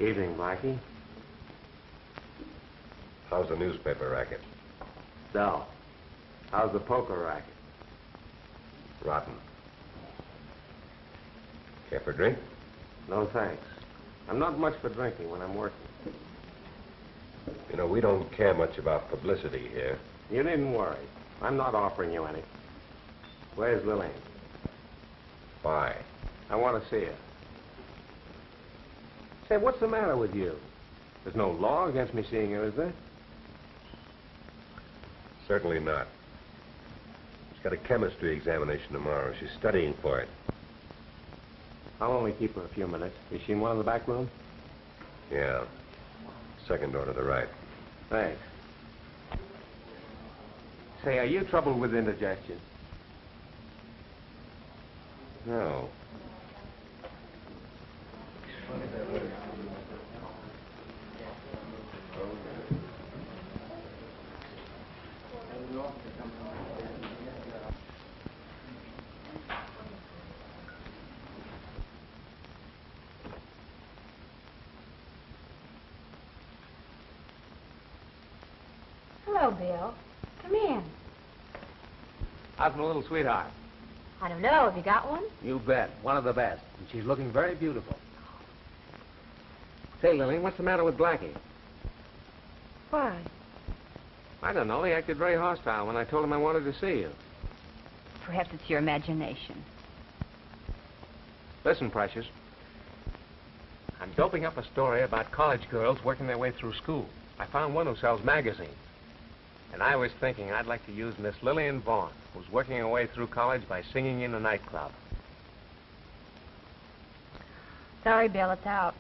Evening, Blackie. How's the newspaper racket? Dull. How's the poker racket? Rotten. Care for a drink? No, thanks. I'm not much for drinking when I'm working. You know, we don't care much about publicity here. You needn't worry. I'm not offering you any. Where's Lillian? Why? I want to see her. Say, what's the matter with you? There's no law against me seeing her, is there? Certainly not. She's got a chemistry examination tomorrow. She's studying for it. I'll only keep her a few minutes. Is she in one of the back rooms? Yeah. Second door to the right. Thanks. Say, are you troubled with indigestion? No. Hello, Bill. Come in. How's my little sweetheart? I don't know. Have you got one? You bet. One of the best. And she's looking very beautiful. Say, Lillian, what's the matter with Blackie? Why? I don't know. He acted very hostile when I told him I wanted to see you. Perhaps it's your imagination. Listen, Precious. I'm doping up a story about college girls working their way through school. I found one who sells magazines. And I was thinking I'd like to use Miss Lillian Voyne, who's working her way through college by singing in a nightclub. Sorry, Bill, it's out.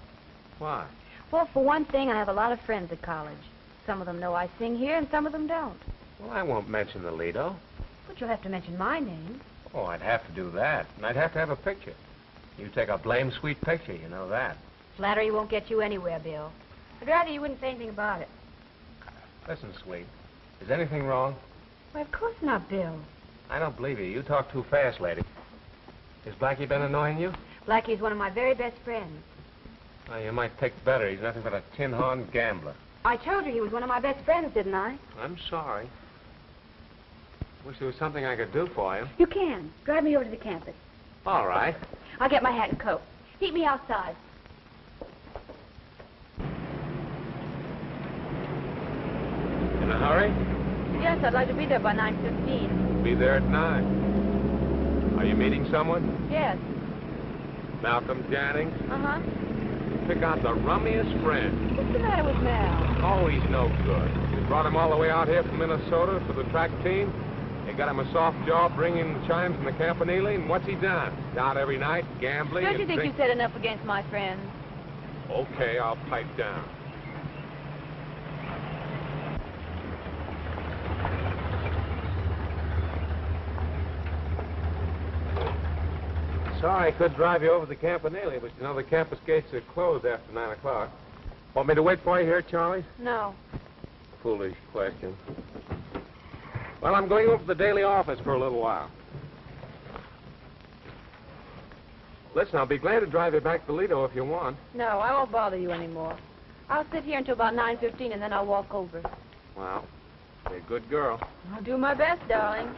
Why? Well, for one thing, I have a lot of friends at college. Some of them know I sing here, and some of them don't. Well, I won't mention the Lido. But you'll have to mention my name. Oh, I'd have to do that. And I'd have to have a picture. You take a blame sweet picture, you know that. Flattery won't get you anywhere, Bill. I'd rather you wouldn't say anything about it. Listen, sweet. Is anything wrong? Why, of course not, Bill. I don't believe you. You talk too fast, lady. Has Blackie been annoying you? Blackie's one of my very best friends. Well, you might take better. He's nothing but a tin-horn gambler. I told you he was one of my best friends, didn't I? I'm sorry. Wish there was something I could do for you. You can. Drive me over to the campus. All right. I'll get my hat and coat. Meet me outside. In a hurry? Yes, I'd like to be there by 9:15. Be there at 9. Are you meeting someone? Yes. Malcolm Jennings? Uh-huh. Pick out the rummiest friend. What's the matter with Mal? Oh, he's no good. They brought him all the way out here from Minnesota for the track team. They got him a soft job bringing the chimes from the campanile, and what's he done? Out every night, gambling Don't you and think you've said enough against my friends? Okay, I'll pipe down. Sorry I couldn't drive you over the campanile, but you know the campus gates are closed after 9 o'clock. Want me to wait for you here, Charlie? No. Foolish question. Well, I'm going over to the daily office for a little while. Listen, I'll be glad to drive you back to Lido if you want. No, I won't bother you anymore. I'll sit here until about 9:15, and then I'll walk over. Well, you're a good girl. I'll do my best, darling.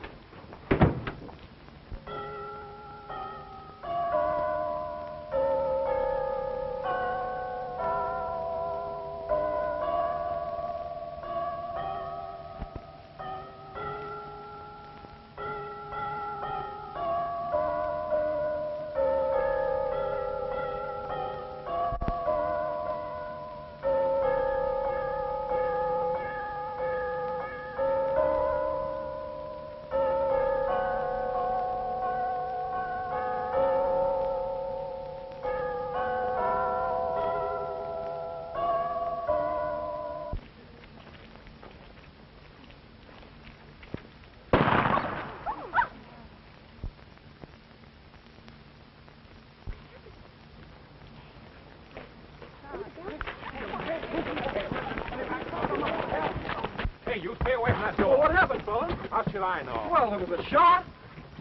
Hey, you stay away from that door. Well, what happened, fella? How should I know? Well, there was a shot.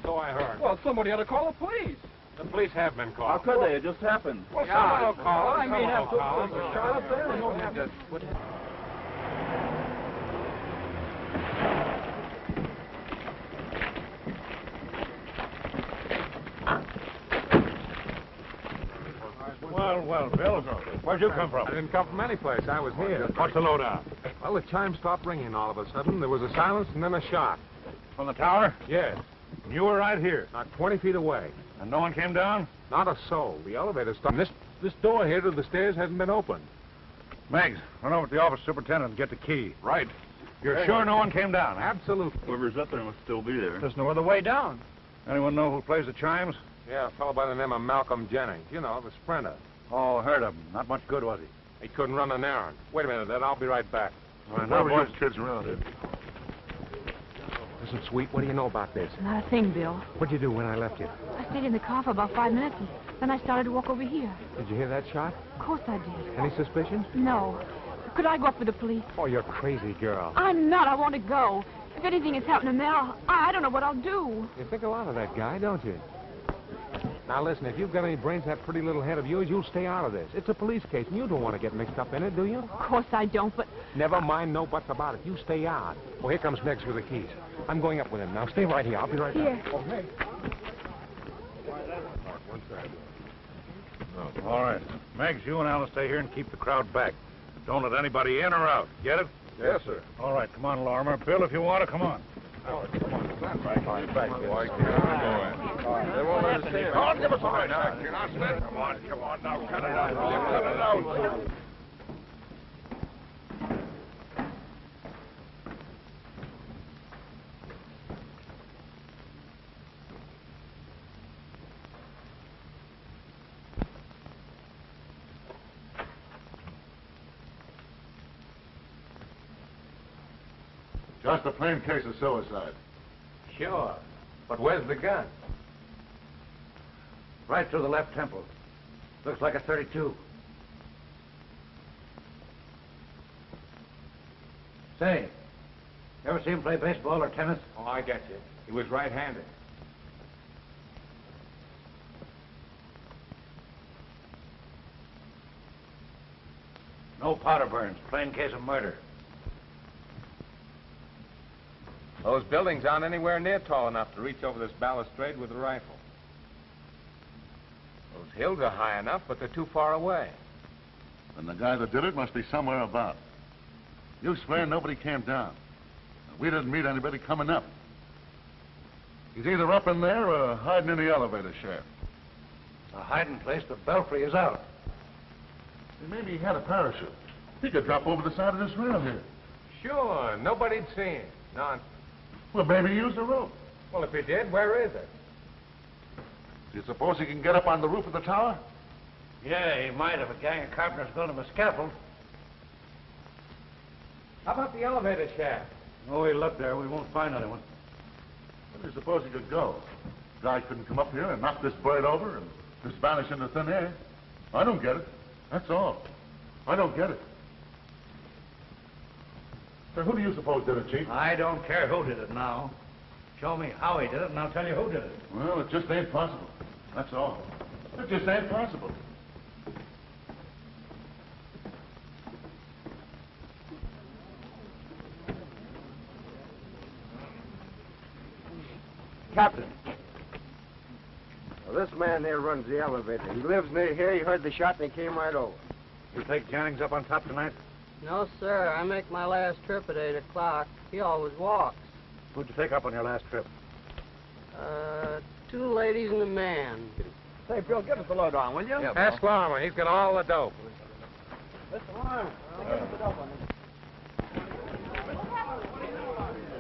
So I heard. Well, somebody ought to call the police. The police have been called. How could they? It just happened. Well, someone will call them. I mean, Someone will call them. shot up there. Well, Bill, where'd you come from? I didn't come from any place. I was here. What's the lowdown? Well, the chime stopped ringing all of a sudden. There was a silence and then a shot. From the tower? Yes, You were right here. not 20 feet away. And no one came down? Not a soul. The elevator stopped. This door here to the stairs hasn't been opened. Meggs, run over to the office superintendent and get the key. Right. You're sure no one came down? Absolutely. Whoever's up there must still be there. There's no other way down. Anyone know who plays the chimes? Yeah, a fellow by the name of Malcolm Jennings. You know, the sprinter. Oh, heard of him. Not much good, was he? He couldn't run an errand. Wait a minute, then. I'll be right back. All right, Where now, were boys. those kids around here? Listen, Sweet, what do you know about this? Not a thing, Bill. What'd you do when I left you? I stayed in the car for about 5 minutes, and then I started to walk over here. Did you hear that shot? Of course I did. Any suspicions? No. Could I go up with the police? Oh, you're crazy, girl. I'm not. I want to go. If anything has happened to Mel, I don't know what I'll do. You think a lot of that guy, don't you? Now, listen, if you've got any brains in that pretty little head of yours, you'll stay out of this. It's a police case, and you don't want to get mixed up in it, do you? Of course I don't, but... Never mind no buts about it. You stay out. Well, here comes Meggs with the keys. I'm going up with him. Now, stay right here. I'll be right Here. back. Oh, hey. All right. Meggs, you and Alice stay here and keep the crowd back. Don't let anybody in or out. Get it? Yes, sir. All right, come on, Lorrimer. Bill, if you want to, come on. They won't understand. Come on, give us a right now. Come on now. Cut it out. Cut it out. Just a plain case of suicide. Sure. But where's the gun? Right through the left temple. Looks like a 32. Say, you ever see him play baseball or tennis? Oh, I get you. He was right-handed. No powder burns. Plain case of murder. Those buildings aren't anywhere near tall enough to reach over this balustrade with a rifle. Those hills are high enough, but they're too far away. And the guy that did it must be somewhere about. You swear nobody came down. We didn't meet anybody coming up. He's either up in there or hiding in the elevator shaft. It's a hiding place, but Belfry is out. Maybe he had a parachute. He could drop over the side of this rail here. Sure, nobody'd seen him. None. Well, maybe he used a rope. Well, if he did, where is it? Do you suppose he can get up on the roof of the tower? Yeah, he might if a gang of carpenters built him a scaffold. How about the elevator shaft? Oh, we look there. We won't find anyone. Where do you suppose he could go? Guy couldn't come up here and knock this bird over and just vanish into thin air. I don't get it. That's all. I don't get it. So who do you suppose did it, Chief? I don't care who did it now. Show me how he did it, and I'll tell you who did it. Well, it just ain't possible. That's all. It just ain't possible. Captain. Well, this man there runs the elevator. He lives near here. He heard the shot and he came right over. You take Jennings up on top tonight? No, sir. I make my last trip at 8 o'clock. He always walks. Who'd you take up on your last trip? 2 ladies and a man. Say, Bill, give us the lowdown, will you? Ask Lorrimer. He's got all the dope. Mr. Lorrimer, give us the dope on this.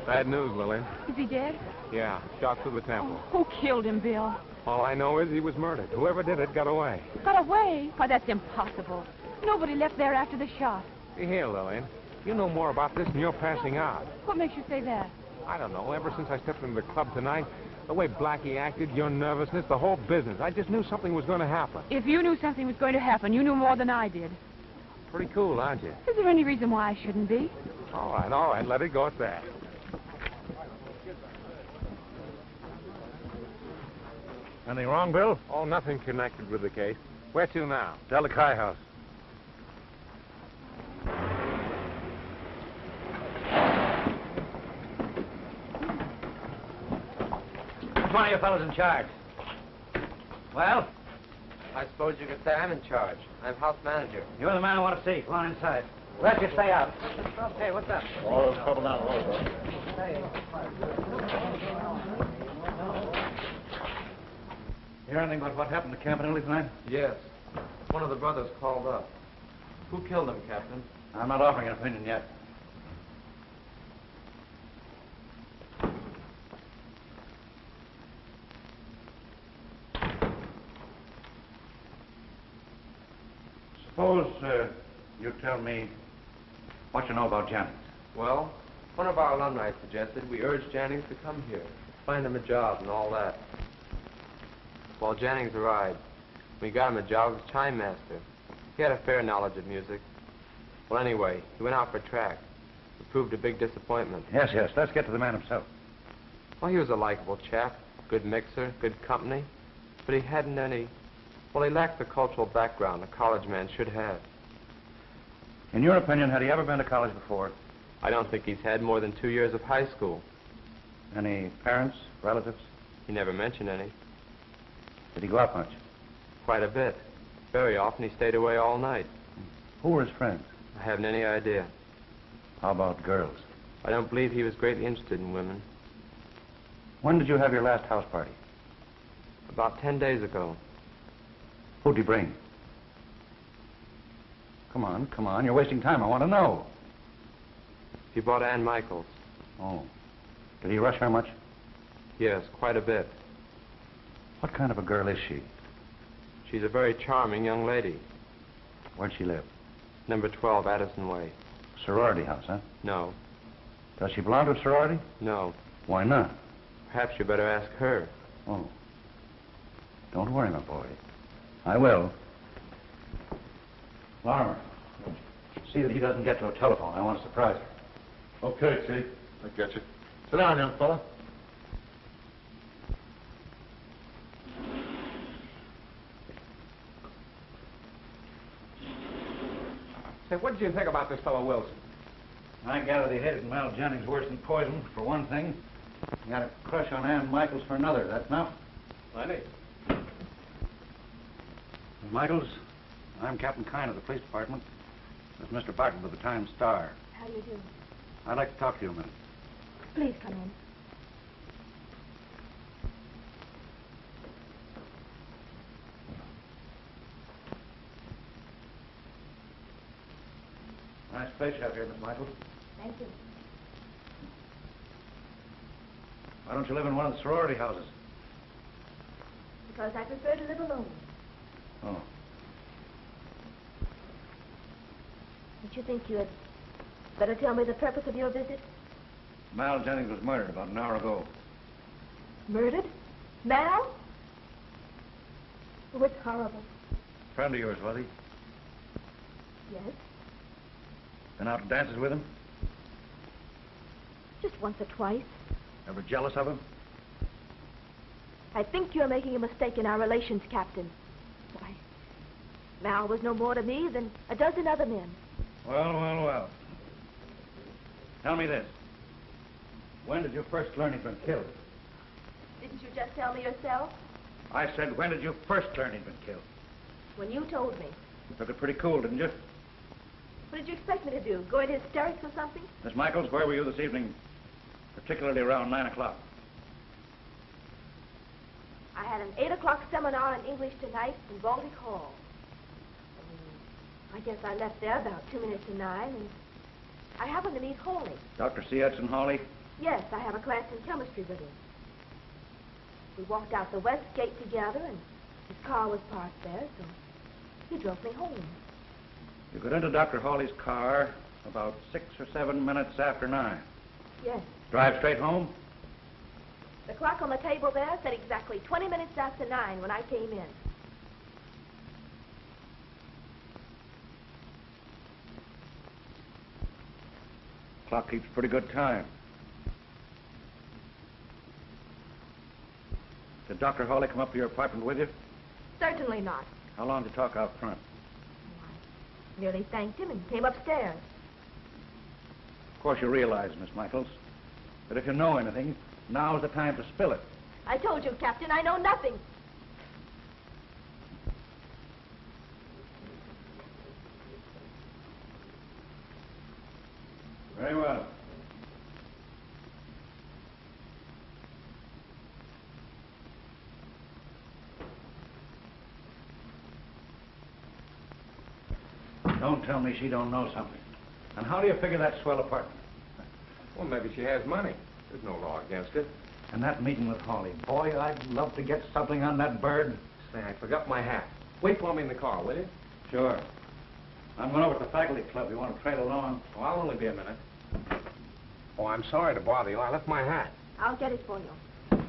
Bad news, Lillian. Is he dead? Yeah, shot through the temple. Who killed him, Bill? All I know is he was murdered. Whoever did it got away. Got away? Why, that's impossible. Nobody left there after the shot. See here, Lillian. You know more about this than you're passing out. What makes you say that? I don't know. Ever since I stepped into the club tonight, the way Blackie acted, your nervousness, the whole business, I just knew something was going to happen. If you knew something was going to happen, you knew more than I did. Pretty cool, aren't you? Is there any reason why I shouldn't be? All right. Let it go at that. Anything wrong, Bill? Oh, nothing connected with the case. Where to now? Tell the Kyne house. Which one of you fellows in charge? Well, I suppose you could say I'm in charge. I'm house manager. you're the man I want to see. Go on inside. Let you stay out. Hey, what's up? All this trouble now. You hear anything about what happened to Campanile tonight? Yes. One of the brothers called up. Who killed him, Captain? I'm not offering an opinion yet. Suppose you tell me what you know about Jennings. Well, one of our alumni suggested we urge Jennings to come here, find him a job and all that. Well, Jennings arrived. We got him a job as chime master. He had a fair knowledge of music. Well, anyway, he went out for track. It proved a big disappointment. Yes, yes. Let's get to the man himself. Well, he was a likable chap, good mixer, good company, but he hadn't any... Well, he lacked the cultural background a college man should have. In your opinion, had he ever been to college before? I don't think he's had more than 2 years of high school. Any parents, relatives? He never mentioned any. Did he go out much? Quite a bit. Very often he stayed away all night. Who were his friends? I haven't any idea. How about girls? I don't believe he was greatly interested in women. When did you have your last house party? About 10 days ago. Who'd you bring? Come on, come on. You're wasting time. I want to know. He brought Ann Michaels. Oh. Did he rush her much? Yes, quite a bit. What kind of a girl is she? She's a very charming young lady. Where'd she live? Number 12, Addison Way. Sorority house, huh? No. Does she belong to a sorority? No. Why not? Perhaps you better ask her. Oh. Don't worry, my boy. I will. Lorrimer, see that he doesn't get to a telephone. I want to surprise her. Okay, Chief. I get you. Sit down, young fella. Say, what did you think about this fellow Wilson? I gather they hated Mal Jennings worse than poison, for one thing. He had a crush on Ann Michaels for another. That's enough. Plenty. Miss Michaels, I'm Captain Kyne of the police department. This is Mr. Bartlett of the Times Star. How do you do? I'd like to talk to you a minute. Please come in. Nice place you have here, Miss Michaels. Thank you. Why don't you live in one of the sorority houses? Because I prefer to live alone. Oh. Don't you think you had better tell me the purpose of your visit? Mal Jennings was murdered about an hour ago. Murdered? Mal? Oh, it's horrible. Friend of yours, was he? Yes. Been out to dances with him? Just once or twice. Ever jealous of him? I think you're making a mistake in our relations, Captain. Why, Mal was no more to me than a dozen other men. Well, well, well. Tell me this. When did you first learn he'd been killed? Didn't you just tell me yourself? I said, when did you first learn he'd been killed? When you told me. You took it pretty cool, didn't you? What did you expect me to do? Go into hysterics or something? Miss Michaels, where were you this evening? Particularly around 9 o'clock. I had an 8 o'clock seminar in English tonight in Baltic Hall. I guess I left there about 2 minutes to 9, and I happened to meet Hawley. Dr. C. Edson Hawley? Yes, I have a class in chemistry with him. We walked out the west gate together, and his car was parked there, so he drove me home. You got into Dr. Hawley's car about 6 or 7 minutes after 9. Yes. Drive straight home? The clock on the table there said exactly 20 minutes after 9 when I came in. Clock keeps pretty good time. Did Did Dr. Hawley come up to your apartment with you? Certainly not. How long did you talk out front? I merely thanked him and came upstairs. Of course, you realize, Miss Michaels, that if you know anything, now's the time to spill it. I told you, Captain, I know nothing. Very well. Don't tell me she don't know something. And how do you figure that swell apartment? Well, maybe she has money. There's no law against it. And that meeting with Hawley. Boy, I'd love to get something on that bird. Say, I forgot my hat. Wait for me in the car, will you? Sure. I'm going over to the faculty club. You want to trail along? Oh, I'll only be a minute. Oh, I'm sorry to bother you. I left my hat. I'll get it for you.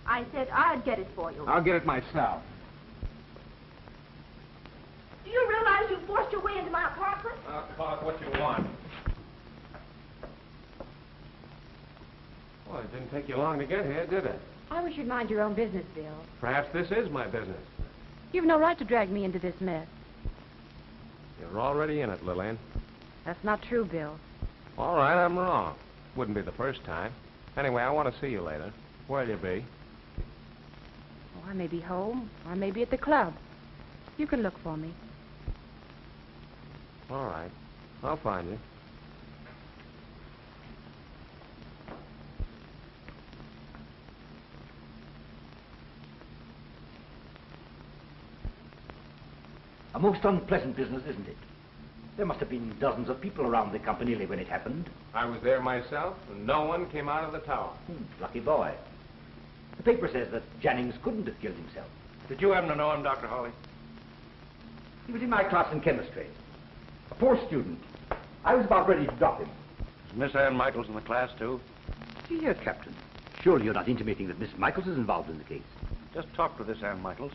I said I'd get it for you. I'll get it myself. Do you realize you forced your way into my apartment? I'll talk what you want. Well, it didn't take you long to get here, did it? I wish you'd mind your own business, Bill. Perhaps this is my business. You've no right to drag me into this mess. You're already in it, Lillian. That's not true, Bill. All right, I'm wrong. Wouldn't be the first time. Anyway, I want to see you later. Where'll you be? Oh, I may be home, or I may be at the club. You can look for me. All right. I'll find you. A most unpleasant business, isn't it? There must have been dozens of people around the campanile when it happened. I was there myself, and no one came out of the tower. Lucky boy. The paper says that Jennings couldn't have killed himself. Did you happen to know him, Dr. Hawley? He was in my class in chemistry. A poor student. I was about ready to drop him. Is Miss Ann Michaels in the class, too? See here, Captain. Surely you're not intimating that Miss Michaels is involved in the case. Just talk to this Ann Michaels.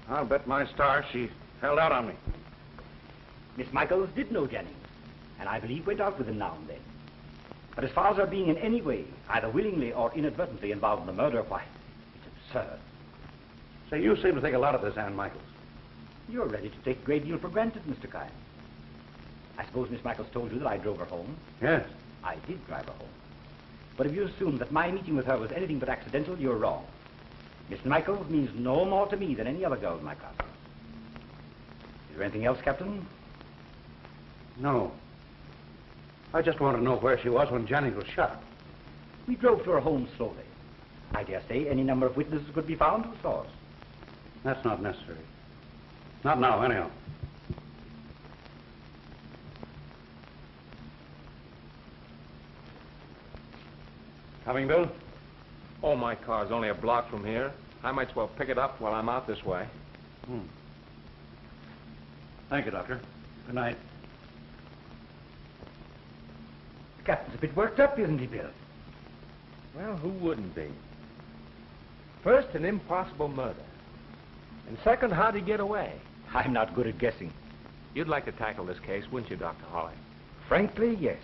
I'll bet my star she held out on me. Miss Michaels did know Jennings, and I believe went out with him now and then. But as far as her being in any way, either willingly or inadvertently involved in the murder, why, it's absurd. Say, you seem to think a lot of this Ann Michaels. You're ready to take a great deal for granted, Mr. Kyne. I suppose Miss Michaels told you that I drove her home? Yes. I did drive her home. But if you assume that my meeting with her was anything but accidental, you're wrong. Miss Michaels means no more to me than any other girl in my class. Is there anything else, Captain? No. I just want to know where she was when Jennings was shot. We drove to her home slowly. I dare say any number of witnesses could be found who saw us. That's not necessary. Not now, anyhow. Coming, Bill? Oh, my car's only a block from here. I might as well pick it up while I'm out this way. Thank you, Doctor. Good night. The captain's a bit worked up, isn't he, Bill? Well, who wouldn't be? First, an impossible murder. And second, how'd he get away? I'm not good at guessing. You'd like to tackle this case, wouldn't you, Dr. Hawley? Frankly, yes.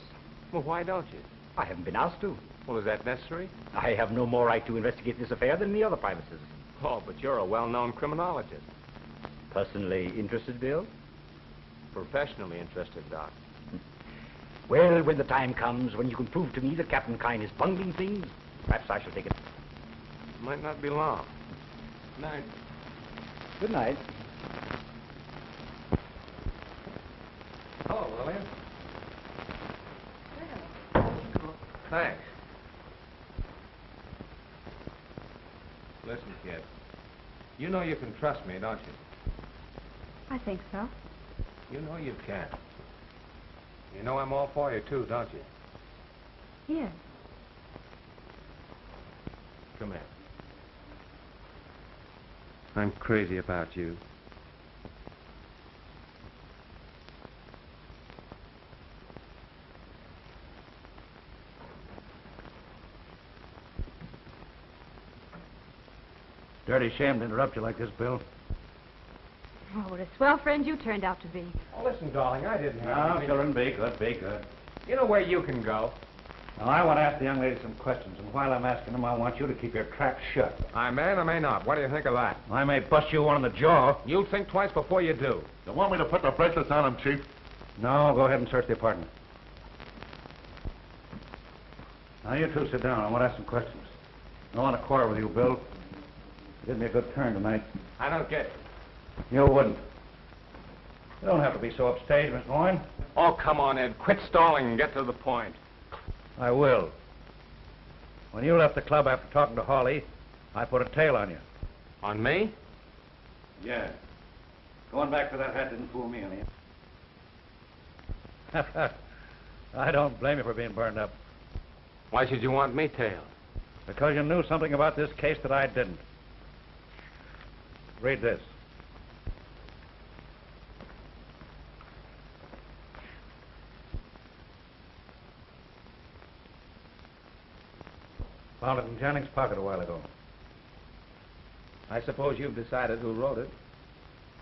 Well, why don't you? I haven't been asked to. Well, is that necessary? I have no more right to investigate this affair than the other privacies. Oh, but you're a well-known criminologist. Personally interested, Bill? Professionally interested, Doc. Well, when the time comes when you can prove to me that Captain Kyne is bungling things, perhaps I shall take it. Might not be long. Good night. Good night. Hello, Lillian. Thanks. Listen, kid. You know you can trust me, don't you? I think so. You know you can. You know I'm all for you, too, don't you? Yes. Come here. I'm crazy about you. Dirty shame to interrupt you like this, Bill. Oh, what a swell friend you turned out to be. Oh, listen, darling, I didn't have No, anything. children, be good, be good. You know where you can go? Now, I want to ask the young lady some questions, and while I'm asking them, I want you to keep your trap shut. I may or may not. What do you think of that? I may bust you one in the jaw. You'll think twice before you do. You want me to put the bracelets on him, Chief? No, go ahead and search the apartment. Now, you two sit down. I want to ask some questions. I don't want to quarrel with you, Bill. You did me a good turn tonight. I don't get it. You wouldn't. You don't have to be so upstage, Miss Voyne. Oh, come on, Ed. Quit stalling and get to the point. I will. When you left the club after talking to Hawley, I put a tail on you. On me? Yeah. Going back for that hat didn't fool me any. I don't blame you for being burned up. Why should you want me tailed? Because you knew something about this case that I didn't. Read this. Found it in Jennings' pocket a while ago. I suppose you've decided who wrote it.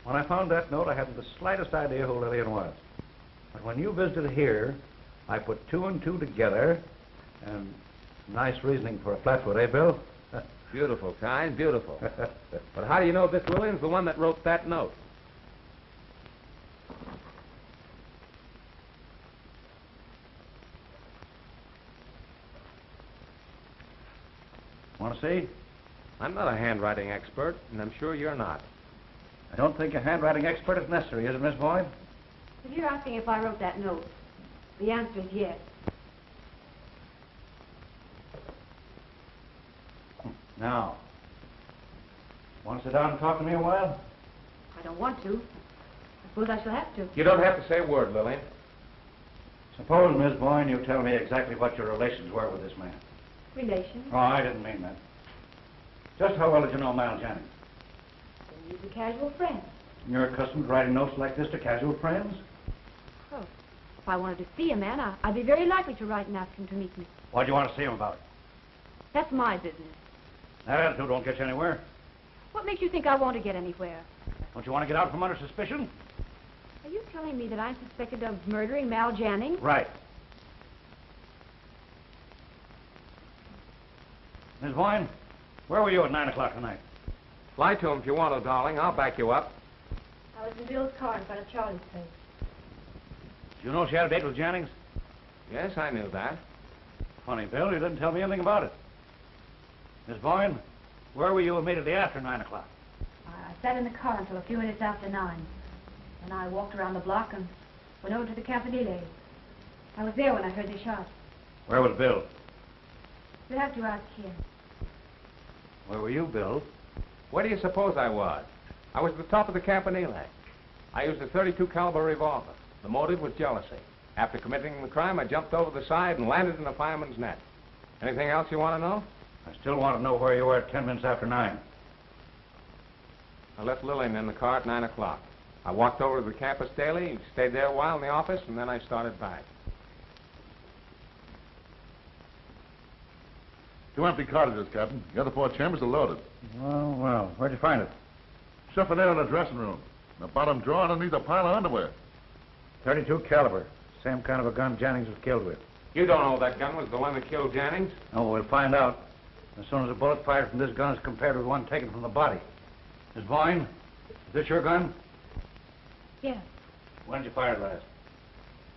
When I found that note, I hadn't the slightest idea who Lillian was. But when you visited here, I put two and two together, and nice reasoning for a flatfoot, eh, Bill? Beautiful, Kyne, beautiful. But how do you know this Lillian's the one that wrote that note? Want to see? I'm not a handwriting expert, and I'm sure you're not. I don't think a handwriting expert is necessary, is it, Miss Voyne? If you're asking if I wrote that note, the answer is yes. Now, want to sit down and talk to me a while? I don't want to. I suppose I shall have to. You don't have to say a word, Lillian. Suppose, Miss Voyne, you tell me exactly what your relations were with this man. Relations? Oh, I didn't mean that. Just how well did you know Mal Jennings? He's a casual friend. You're accustomed to writing notes like this to casual friends? Oh, if I wanted to see a man, I'd be very likely to write and ask him to meet me. What do you want to see him about? That's my business. That attitude won't get you anywhere. What makes you think I want to get anywhere? Don't you want to get out from under suspicion? Are you telling me that I'm suspected of murdering Mal Jennings? Right. Miss Voyne, where were you at 9 o'clock tonight? Fly to him if you want to, darling. I'll back you up. I was in Bill's car in front of Charlie's place. Did you know she had a date with Jennings? Yes, I knew that. Funny, Bill, you didn't tell me anything about it. Miss Voyne, where were you immediately after 9 o'clock? I sat in the car until a few minutes after 9. Then I walked around the block and went over to the campanile. I was there when I heard the shot. Where was Bill? You'll have to ask him. Where were you, Bill? Where do you suppose I was? I was at the top of the campanile. I used a .32 caliber revolver. The motive was jealousy. After committing the crime, I jumped over the side and landed in a fireman's net. Anything else you want to know? I still want to know where you were at 10 minutes after 9. I left Lillian in the car at 9 o'clock. I walked over to the campus daily, stayed there a while in the office, and then I started back. 2 empty cottages, Captain. The other 4 chambers are loaded. Well, where'd you find it? Chiffonier in the dressing room. In the bottom drawer underneath a pile of underwear. .32 caliber. Same kind of a gun Jennings was killed with. You don't know that gun was the one that killed Jennings? Oh, we'll find out. As soon as a bullet fired from this gun is compared with one taken from the body. Miss Voyne, is this your gun? Yes. When did you fire it last?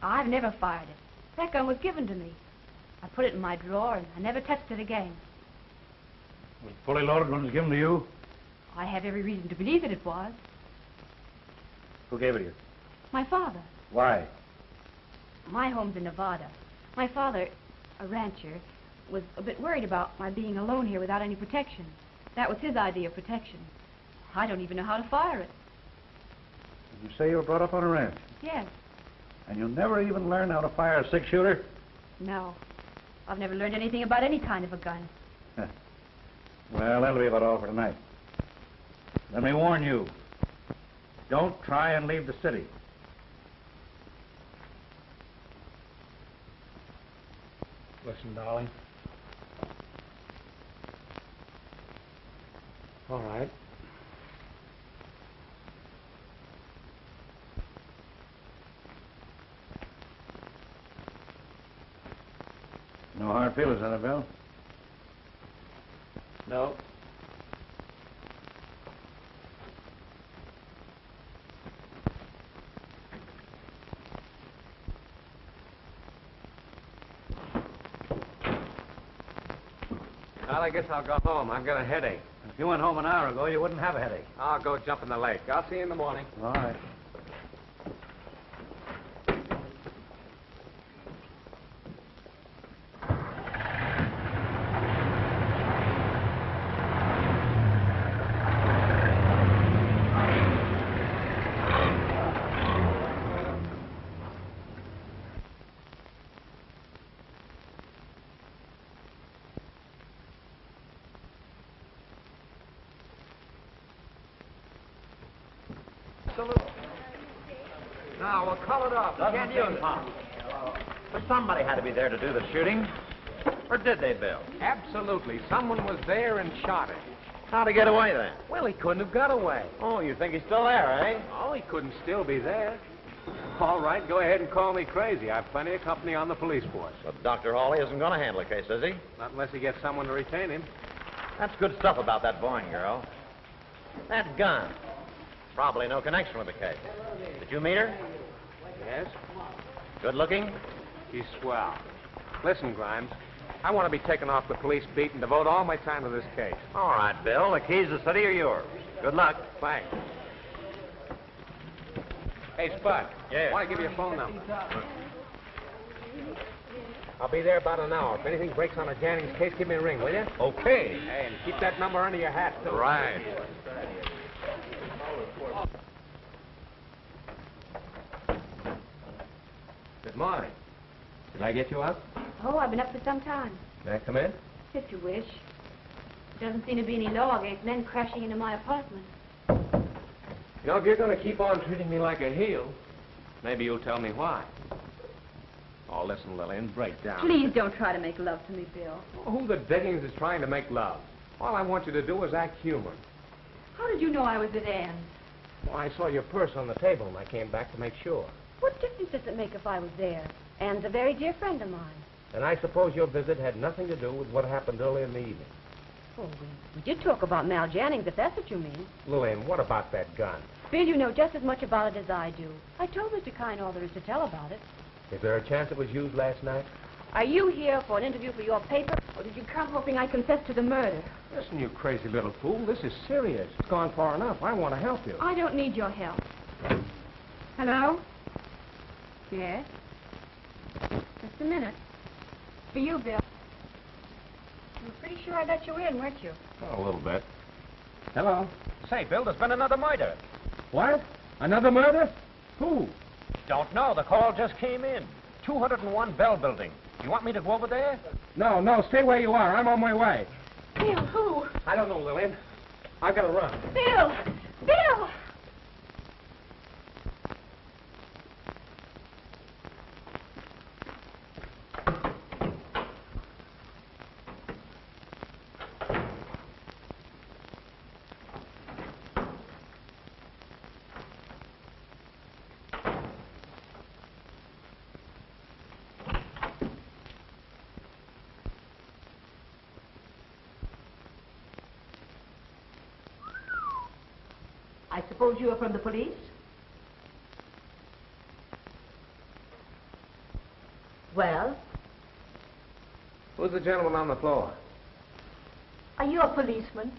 I've never fired it. That gun was given to me. I put it in my drawer and I never touched it again. Was it fully loaded when it was given to you? I have every reason to believe that it was. Who gave it to you? My father. Why? My home's in Nevada. My father, a rancher, was a bit worried about my being alone here without any protection. That was his idea of protection. I don't even know how to fire it. You say you were brought up on a ranch? Yes. And you never even learned how to fire a 6-shooter? No. I've never learned anything about any kind of a gun. Well, that'll be about all for tonight. Let me warn you. Don't try and leave the city. Listen, darling. All right. No hard feelings, Annabelle? No. Well, I guess I'll go home. I've got a headache. If you went home an hour ago, you wouldn't have a headache. I'll go jump in the lake. I'll see you in the morning. All right. Now, we'll call it off. Can't use it. But somebody had to be there to do the shooting. Or did they, Bill? Absolutely. Someone was there and shot him. How'd he get away then? Well, he couldn't have got away. Oh, you think he's still there, eh? Oh, he couldn't still be there. All right, go ahead and call me crazy. I've plenty of company on the police force. But Dr. Hawley isn't going to handle the case, is he? Not unless he gets someone to retain him. That's good stuff about that Voyne girl. That gun. Probably no connection with the case. Did you meet her? Yes? Good looking? She's swell. Listen, Grimes, I want to be taken off the police beat and devote all my time to this case. All right, Bill. The keys to the city are yours. Good luck. Thanks. Hey, Spud. Yeah. I want to give you a phone number. I'll be there about an hour. If anything breaks on a Jennings case, give me a ring, will you? Okay. Hey, and keep that number under your hat, too. Right. Good morning. Did I get you up? Oh, I've been up for some time. May I come in? If you wish. Doesn't seem to be any law against men crashing into my apartment. You know, if you're going to keep on treating me like a heel, maybe you'll tell me why. Oh, listen, Lillian, break down. Please don't try to make love to me, Bill. Oh, who the diggings is trying to make love? All I want you to do is act human. How did you know I was at Anne's? Well, I saw your purse on the table, and I came back to make sure. What difference does it make if I was there? Anne's a very dear friend of mine. And I suppose your visit had nothing to do with what happened early in the evening. Oh, we did talk about Mal Jennings, if that's what you mean. Lillian, what about that gun? Bill, you know just as much about it as I do. I told Mr. Kyne all there is to tell about it. Is there a chance it was used last night? Are you here for an interview for your paper, or did you come hoping I'd confess to the murder? Listen, you crazy little fool. This is serious. It's gone far enough. I want to help you. I don't need your help. Hello? Yes? Just a minute. For you, Bill. You were pretty sure I let you in, weren't you? Oh, a little bit. Hello? Say, Bill, there's been another murder. What? Another murder? Who? Don't know. The call just came in. 201 Bell Building. You want me to go over there? No, stay where you are. I'm on my way. Bill, who? I don't know, Lillian. I've got to run. Bill! Bill! I suppose you are from the police? Well, Who's the gentleman on the floor? are you a policeman?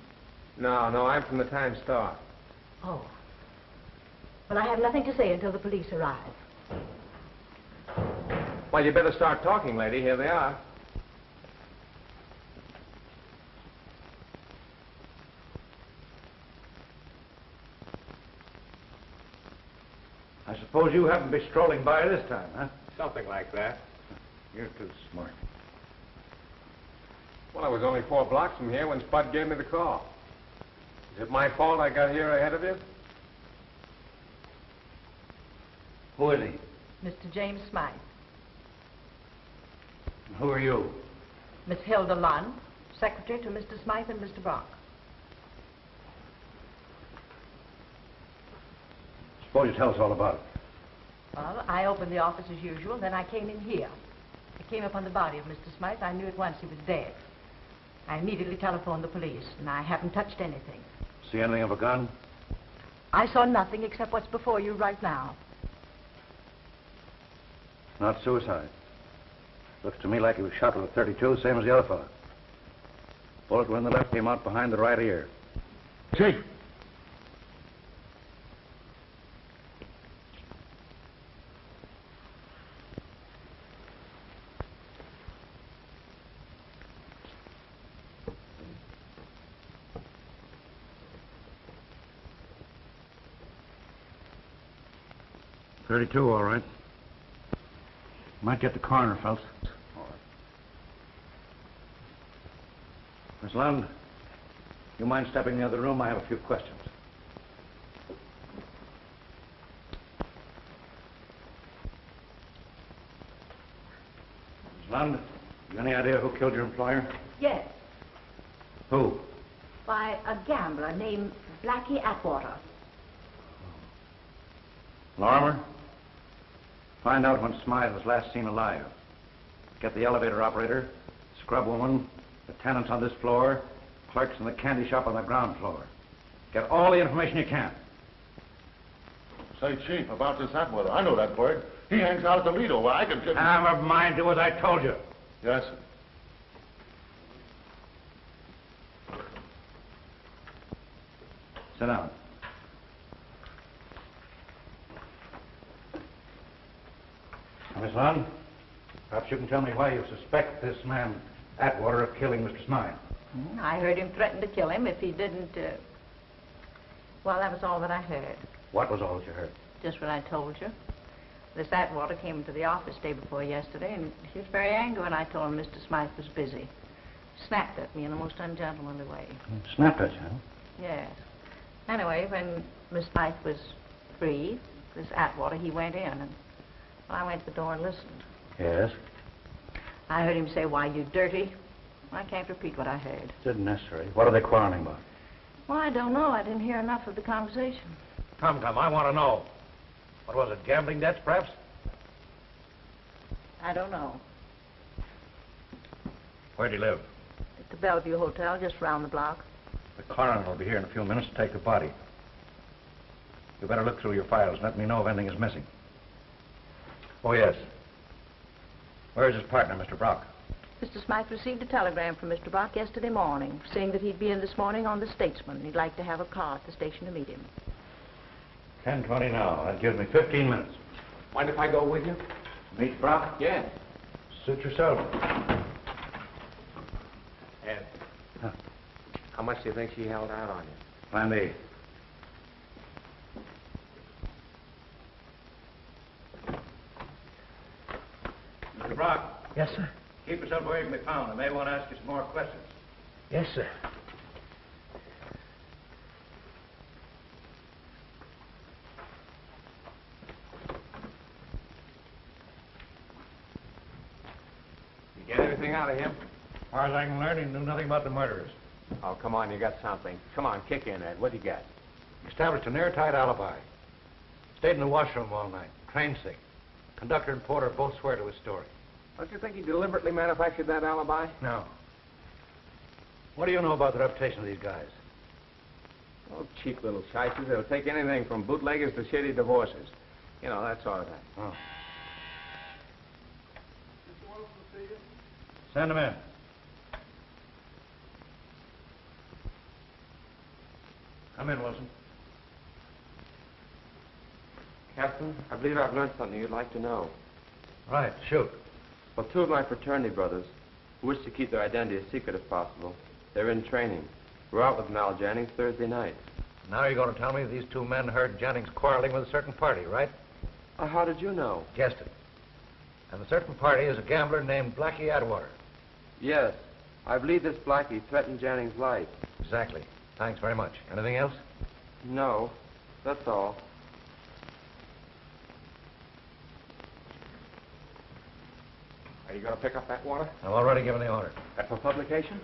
No, I'm from the Times-Star. Oh. Well, I have nothing to say until the police arrive. Well, you better start talking, lady. Here they are. I suppose you haven't been strolling by this time, huh? Something like that. You're too smart. Well, I was only 4 blocks from here when Spud gave me the call. Is it my fault I got here ahead of you? Who is he? Mr. James Smythe. Who are you? Miss Hilda Lund, secretary to Mr. Smythe and Mr. Brock. Suppose you tell us all about it. Well, I opened the office as usual, then I came in here. I came upon the body of Mr. Smythe. I knew at once he was dead. I immediately telephoned the police, and I haven't touched anything. See anything of a gun? I saw nothing except what's before you right now. Not suicide. Looks to me like he was shot with a .32, same as the other fellow. Bullet went in the left, came out behind the right ear. Chief. .32, all right. Might get the coroner, Phelps. All right. Miss Lund, you mind stepping in the other room? I have a few questions. Miss Lund, you any idea who killed your employer? Yes, Who? by a gambler named Blackie Atwater. Lorrimer? Find out when Smythe was last seen alive. Get the elevator operator, scrub woman, the tenants on this floor, clerks in the candy shop on the ground floor. Get all the information you can. Say, Chief, about this Atwater. I know that bird. He hangs out at the Lido where I can... Never mind. Do as I told you. Yes, sir. Sit down. Miss Lund, perhaps you can tell me why you suspect this man, Atwater, of killing Mr. Smythe. I heard him threaten to kill him if he didn't, Well, that was all that I heard. What was all that you heard? Just what I told you. This Atwater came into the office day before yesterday, and he was very angry when I told him Mr. Smythe was busy. Snapped at me in the most ungentlemanly way. Snapped at you, huh? Yes. Anyway, when Miss Smythe was free, this Atwater, he went in, and I went to the door and listened. Yes? I heard him say, "Why, you dirty." I can't repeat what I heard. It isn't necessary. What are they quarreling about? Well, I don't know. I didn't hear enough of the conversation. Come, I want to know. What was it, gambling debts, perhaps? I don't know. Where do you live? At the Bellevue Hotel, just round the block. The coroner will be here in a few minutes to take the body. You better look through your files and let me know if anything is missing. Oh, yes. Where is his partner, Mr. Brock? Mr. Smythe received a telegram from Mr. Brock yesterday morning, saying that he'd be in this morning on the Statesman, and he'd like to have a car at the station to meet him. 10:20 now. That gives me 15 minutes. Mind if I go with you? Meet Brock? Yeah. Suit yourself. Ed, how much do you think she held out on you? Plan B. Mr. Brock. Yes, sir. Keep yourself away from the town. I may want to ask you some more questions. Yes, sir. You get anything out of him? As far as I can learn, he knew nothing about the murderers. Oh, come on, you got something. Come on, kick in, Ed. What do you got? Established an airtight alibi. Stayed in the washroom all night. Train sick. Conductor and porter both swear to his story. Don't you think he deliberately manufactured that alibi? No. What do you know about the reputation of these guys? Oh, cheap little shysters. They'll take anything from bootleggers to shady divorces. You know, that sort of thing. Oh. Send him in. Come in, Wilson. Captain, I believe I've learned something you'd like to know. Right, shoot. Well, two of my fraternity brothers, who wish to keep their identity a secret if possible, they're in training. We're out with Mal Jennings Thursday night. Now you're going to tell me these two men heard Jennings quarreling with a certain party, right? How did you know? Guessed it. And the certain party is a gambler named Blackie Atwater. Yes. I believe this Blackie threatened Jennings' life. Exactly. Thanks very much. Anything else? No. That's all. Are you going to pick up that water? I've already given the order. That for publication?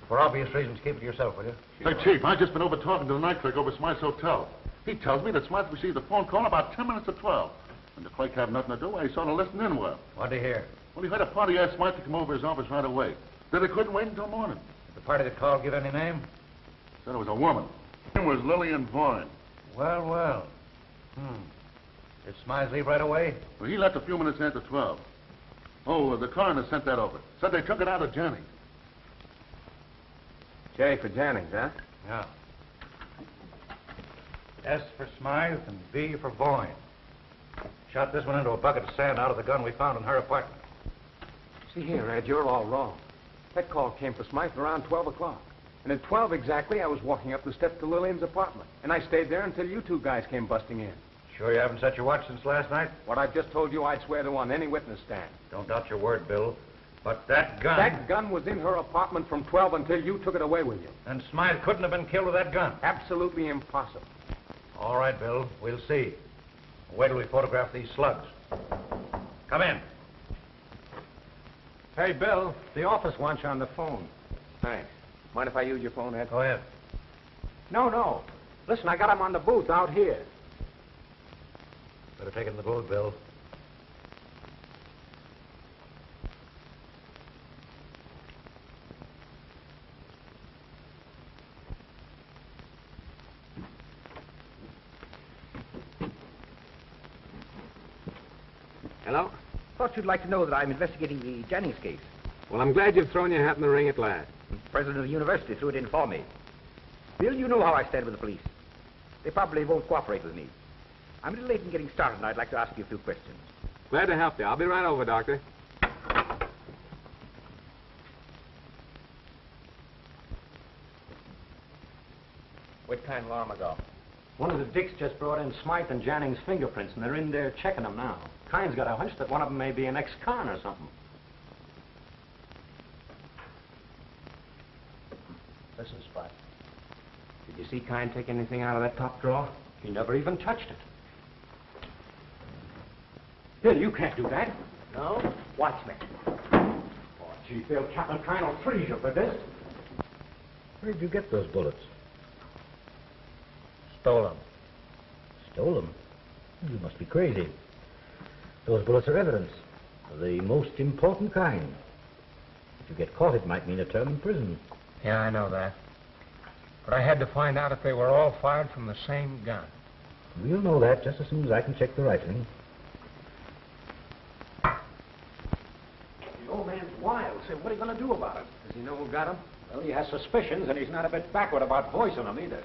For obvious reasons, keep it to yourself, will you? Say, Chief, I've just been over talking to the night clerk over at Smythe's hotel. He tells me that Smythe received a phone call about 10 minutes to 12. And the clerk had nothing to do, he sort of listened in well. What'd you hear? Well, he heard a party asked Smythe to come over his office right away. Then he couldn't wait until morning. Did the party that called give any name? Said it was a woman. It was Lillian Voyne. Well, well. Did Smythe leave right away? Well, he left a few minutes after 12. Oh, the coroner sent that over. Said they took it out of Jennings. J for Jennings, huh? Yeah. S for Smythe and B for Voyne. Shot this one into a bucket of sand out of the gun we found in her apartment. See here, Ed, you're all wrong. That call came for Smythe around 12 o'clock. And at 12 exactly, I was walking up the steps to Lillian's apartment. And I stayed there until you two guys came busting in. Sure you haven't set your watch since last night? What I've just told you, I'd swear to on any witness stand. Don't doubt your word, Bill. But that gun... That gun was in her apartment from 12 until you took it away with you. And Smythe couldn't have been killed with that gun? Absolutely impossible. All right, Bill. We'll see. Wait till we photograph these slugs. Come in. Hey, Bill, the office wants you on the phone. Thanks. Mind if I use your phone, Ed? Go ahead. No. Listen, I got him on the booth out here. Better take it in the booth, Bill. Hello? Thought you'd like to know that I'm investigating the Jennings case. Well, I'm glad you've thrown your hat in the ring at last. The president of the university threw it in for me. Bill, you know how I stand with the police. They probably won't cooperate with me. I'm a little late in getting started, and I'd like to ask you a few questions. Glad to help you. I'll be right over, Doctor. Where'd Kyne Lorrimer go? One of the dicks just brought in Smythe and Jennings' fingerprints, and they're in there checking them now. Kyne's got a hunch that one of them may be an ex-con or something. Listen, Spot. Did you see Kyne take anything out of that top drawer? He never even touched it. Bill, you can't do that. No? Watch me. Oh, gee, Bill, Captain Kyne will freeze you for this. Where did you get those bullets? Stole them. Stole them? You must be crazy. Those bullets are evidence of the most important kind. If you get caught, it might mean a term in prison. Yeah, I know that. But I had to find out if they were all fired from the same gun. We'll know that just as soon as I can check the rifling. The old man's wild. Say, what are you going to do about it? Does he know who got him? Well, he has suspicions, and he's not a bit backward about voicing them either.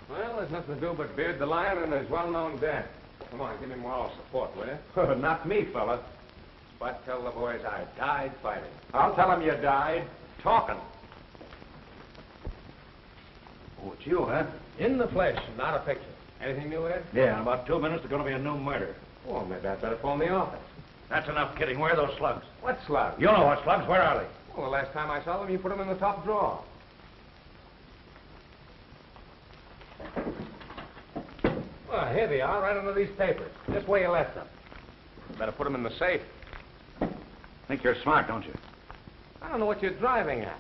Well, there's nothing to do but beard the lion and his well-known death. Come on, give me moral support, will you? Not me, fella. But tell the boys I died fighting. I'll tell them you died talking. Oh, it's you, huh? In the flesh, not a picture. Anything new, Ed? Yeah, in about 2 minutes, there's going to be a new murder. Oh, maybe I'd better phone the office. That's enough kidding. Where are those slugs? What slugs? You know what slugs. Where are they? Well, the last time I saw them, you put them in the top drawer. Well, here they are, right under these papers. Just where you left them. You better put them in the safe. Think you're smart, don't you? I don't know what you're driving at.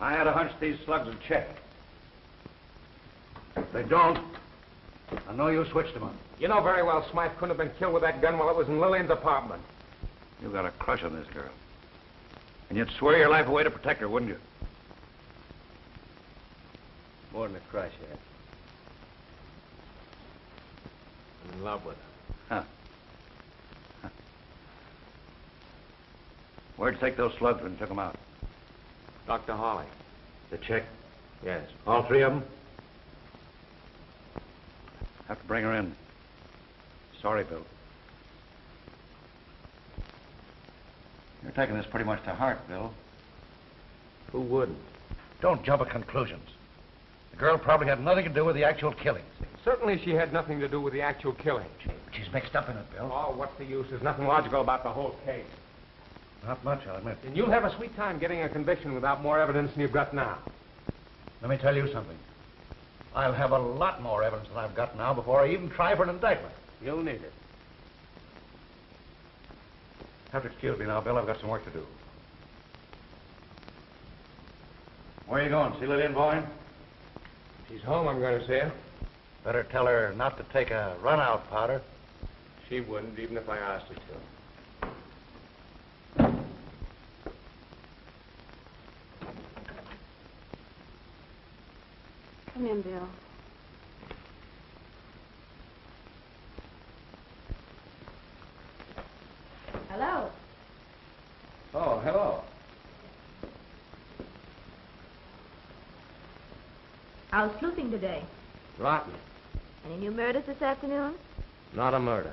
I had a hunch these slugs would check. If they don't, I know you switched them on. You know very well Smythe couldn't have been killed with that gun while it was in Lillian's apartment. You got a crush on this girl. And you'd swear your life away to protect her, wouldn't you? More than a crush, Ed. I'm in love with her. Huh. Where'd you take those slugs when you took them out? Dr. Hawley. The check? Yes. All three of them? Have to bring her in. Sorry, Bill. You're taking this pretty much to heart, Bill. Who wouldn't? Don't jump at conclusions. The girl probably had nothing to do with the actual killings. Certainly she had nothing to do with the actual killing. She's mixed up in it, Bill. Oh, what's the use? There's nothing logical about the whole case. Not much, I'll admit. And you'll have a sweet time getting a conviction without more evidence than you've got now. Let me tell you something. I'll have a lot more evidence than I've got now before I even try for an indictment. You'll need it. Have to excuse me now, Bill. I've got some work to do. Where are you going? See Lillian Voyne? She's home, I'm going to say. Better tell her not to take a run-out powder. She wouldn't, even if I asked her to. Come in, Bill. Hello. Oh, hello. I was sleuthing today. Rotten. Any new murders this afternoon? Not a murder.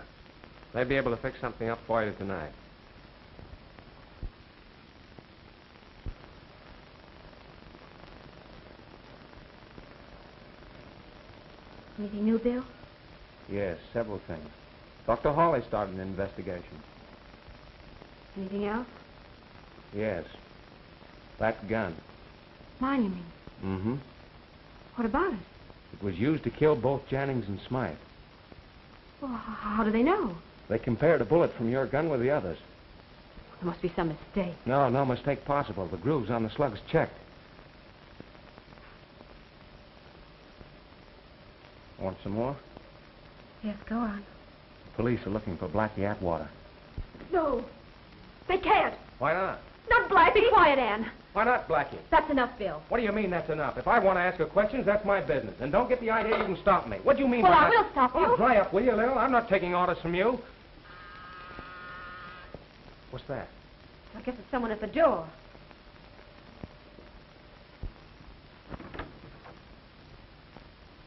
May be able to fix something up for you tonight. Anything new, Bill? Yes, several things. Dr. Hawley started an investigation. Anything else? Yes. That gun. Mine, you mean? Mm-hmm. What about it? It was used to kill both Jennings and Smythe. Well, how do they know? They compared a bullet from your gun with the others. There must be some mistake. No mistake possible. The grooves on the slugs checked. Want some more? Yes, go on. Police are looking for Blackie Atwater. No. They can't. Why not? Not Blackie. Be quiet, Anne. Why not, Blackie? That's enough, Bill. What do you mean that's enough? If I want to ask her questions, that's my business. And don't get the idea you can stop me. What do you mean Well, by I that? will stop you. Oh, dry up, will you, Lil? I'm not taking orders from you. What's that? I guess it's someone at the door.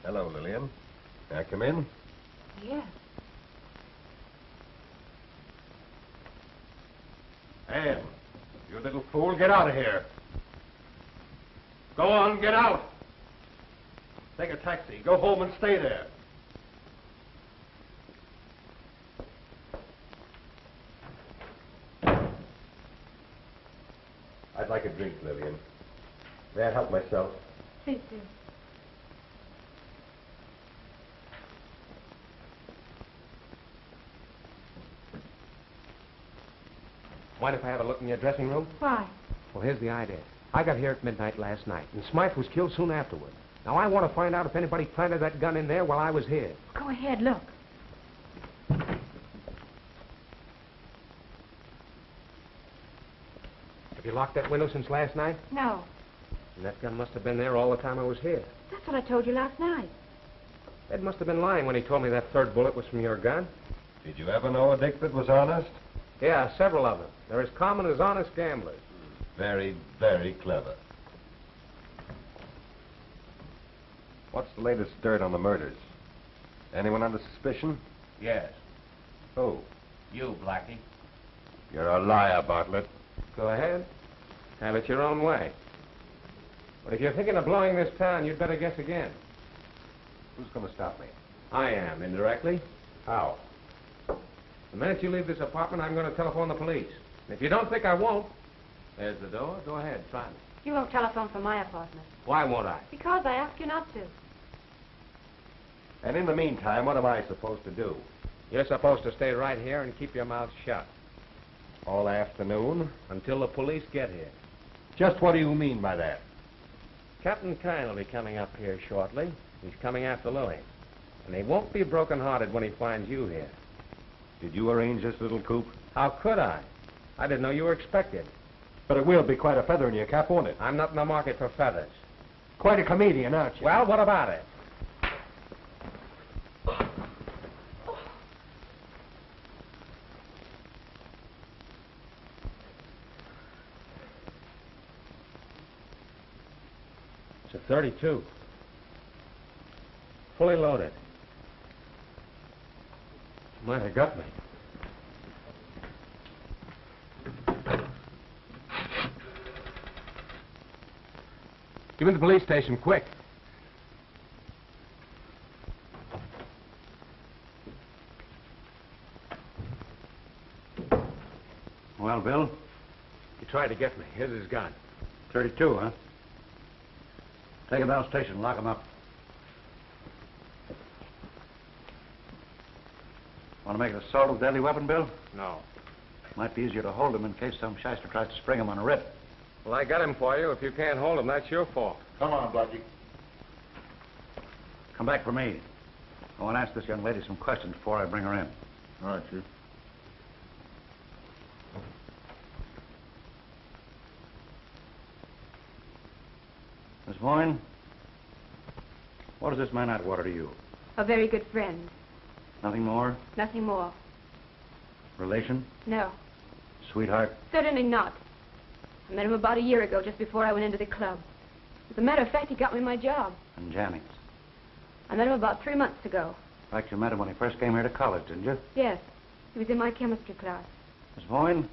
Hello, Lillian. May I come in? Yes. Anne, you little fool, get out of here. Go on, get out. Take a taxi. Go home and stay there. I'd like a drink, Lillian. May I help myself? Please do. Mind if I have a look in your dressing room? Why? Well, here's the idea. I got here at midnight last night, and Smythe was killed soon afterward. Now, I want to find out if anybody planted that gun in there while I was here. Go ahead, look. Have you locked that window since last night? No. And that gun must have been there all the time I was here. That's what I told you last night. Ed must have been lying when he told me that third bullet was from your gun. Did you ever know a Dick that was honest? Yeah, several of them. They're as common as honest gamblers. Very, very clever. What's the latest dirt on the murders? Anyone under suspicion? Yes. Who? You, Blackie. You're a liar, Bartlett. Go ahead. Have it your own way. But if you're thinking of blowing this town, you'd better guess again. Who's going to stop me? I am, indirectly. How? The minute you leave this apartment, I'm going to telephone the police. And if you don't think I won't, there's the door. Go ahead, try me. You won't telephone from my apartment. Why won't I? Because I asked you not to. And in the meantime, what am I supposed to do? You're supposed to stay right here and keep your mouth shut. All afternoon? Until the police get here. Just what do you mean by that? Captain Kyne will be coming up here shortly. He's coming after Lillian. And he won't be broken-hearted when he finds you here. Did you arrange this little coup? How could I? I didn't know you were expected. But it will be quite a feather in your cap, won't it? I'm not in the market for feathers. Quite a comedian, aren't you? Well, what about it? It's a 32. Fully loaded. Might have got me. Give me the police station, quick. Well, Bill? He tried to get me. Here's his gun. 32, huh? Take him down station and lock him up. Want to make an assault with a deadly weapon, Bill? No. Might be easier to hold him in case some shyster tries to spring him on a writ. Well, I got him for you. If you can't hold him, that's your fault. Come on, Blackie. Come back for me. I want to ask this young lady some questions before I bring her in. All right, Chief. Miss Voyne, what is this man Atwater to you? A very good friend. Nothing more? Nothing more. Relation? No. Sweetheart? Certainly not. I met him about a year ago, just before I went into the club. As a matter of fact, he got me my job. And Jennings? I met him about 3 months ago. In fact, you met him when he first came here to college, didn't you? Yes. He was in my chemistry class. Miss Voyne,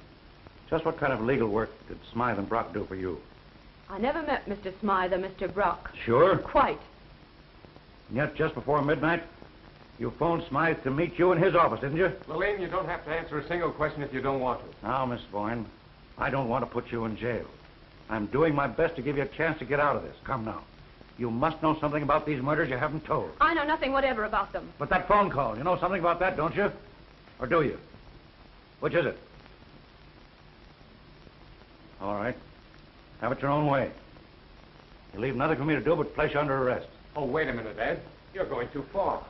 just what kind of legal work did Smythe and Brock do for you? I never met Mr. Smythe or Mr. Brock. Sure? Quite. And yet, just before midnight, you phoned Smythe to meet you in his office, didn't you? Lillian, you don't have to answer a single question if you don't want to. Now, Miss Voyne, I don't want to put you in jail. I'm doing my best to give you a chance to get out of this. Come now. You must know something about these murders you haven't told. I know nothing whatever about them. But that phone call, you know something about that, don't you? Or do you? Which is it? All right. Have it your own way. You leave nothing for me to do but place you under arrest. Oh, wait a minute, Ed. You're going too far.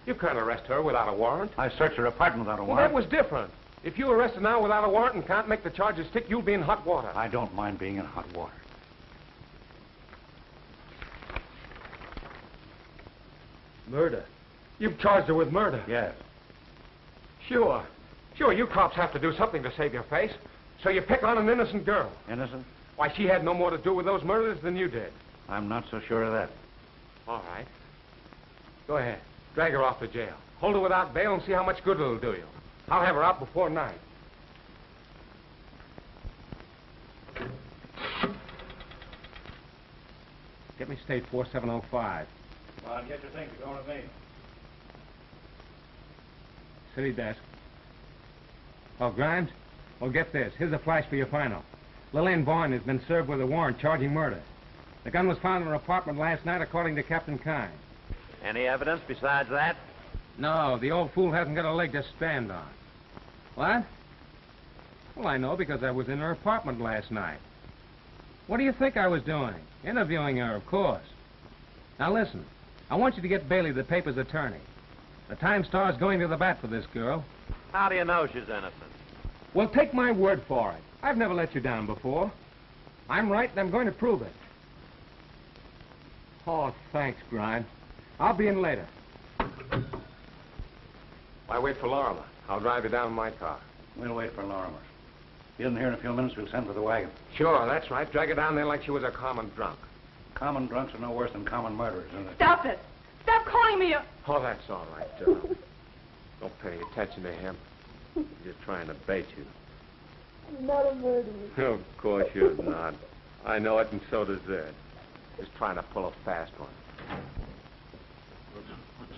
You can't arrest her without a warrant. I searched her apartment without a Well, warrant. that was different. If you arrest her now without a warrant and can't make the charges stick, you'll be in hot water. I don't mind being in hot water. Murder? You've charged her with murder? Yes. Sure. Sure, you cops have to do something to save your face. So you pick on an innocent girl. Innocent? Why, she had no more to do with those murders than you did. I'm not so sure of that. All right. Go ahead. Drag her off to jail. Hold her without bail and see how much good it'll do you. I'll have her out before night. Get me state 4705. Come on, get your things. You're going with me. City desk. Oh, Grimes? Well, get this. Here's a flash for your final. Lillian Voyne has been served with a warrant charging murder. The gun was found in her apartment last night, according to Captain Kyne. Any evidence besides that? No, the old fool hasn't got a leg to stand on. What? Well, I know because I was in her apartment last night. What do you think I was doing? Interviewing her, of course. Now, listen. I want you to get Bailey, the paper's attorney. The Time-Star's going to the bat for this girl. How do you know she's innocent? Well, take my word for it. I've never let you down before. I'm right, and I'm going to prove it. Oh, thanks, Grimes. I'll be in later. Why wait for Lorrimer? I'll drive you down in my car. We'll wait for Lorrimer. If he isn't here in a few minutes, we'll send for the wagon. Sure, that's right. Drag her down there like she was a common drunk. Common drunks are no worse than common murderers, isn't it? Stop it! Stop calling me a... Oh, that's all right, Joe. Don't pay attention to him. He's just trying to bait you. I'm not a murderer. Of course you're not. I know it, and so does Ed. Just trying to pull a fast one.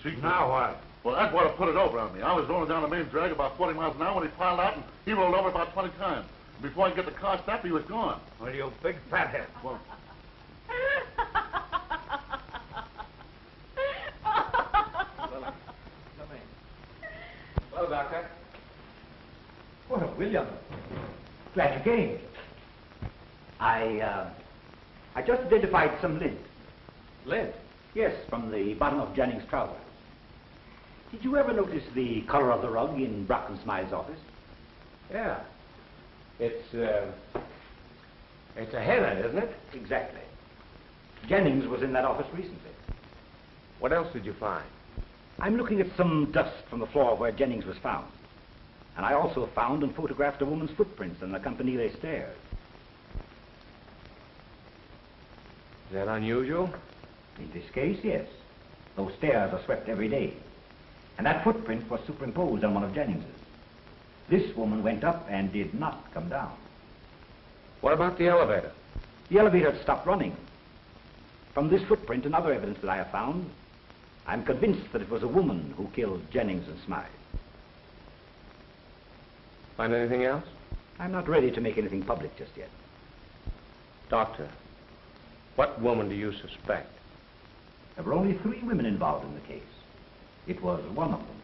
See, Now what? Well, Atwater put it over on me. I was rolling down the main drag about 40 miles an hour when he piled out, and he rolled over about 20 times. Before I could get the car stopped, he was gone. Well, you big fathead. Well, Hello, Doctor. Well, William, glad you came. I just identified some lint. Lint? Yes, from the bottom of Jennings' trousers. Did you ever notice the color of the rug in Brock and Smythe's office? Yeah. It's a henna, isn't it? Exactly. Jennings was in that office recently. What else did you find? I'm looking at some dust from the floor where Jennings was found. And I also found and photographed a woman's footprints on the campanile stairs. Is that unusual? In this case, yes. Those stairs are swept every day. And that footprint was superimposed on one of Jennings's. This woman went up and did not come down. What about the elevator? The elevator had stopped running. From this footprint and other evidence that I have found, I'm convinced that it was a woman who killed Jennings and Smythe. Find anything else? I'm not ready to make anything public just yet. Doctor, what woman do you suspect? There were only 3 women involved in the case. It was one of them.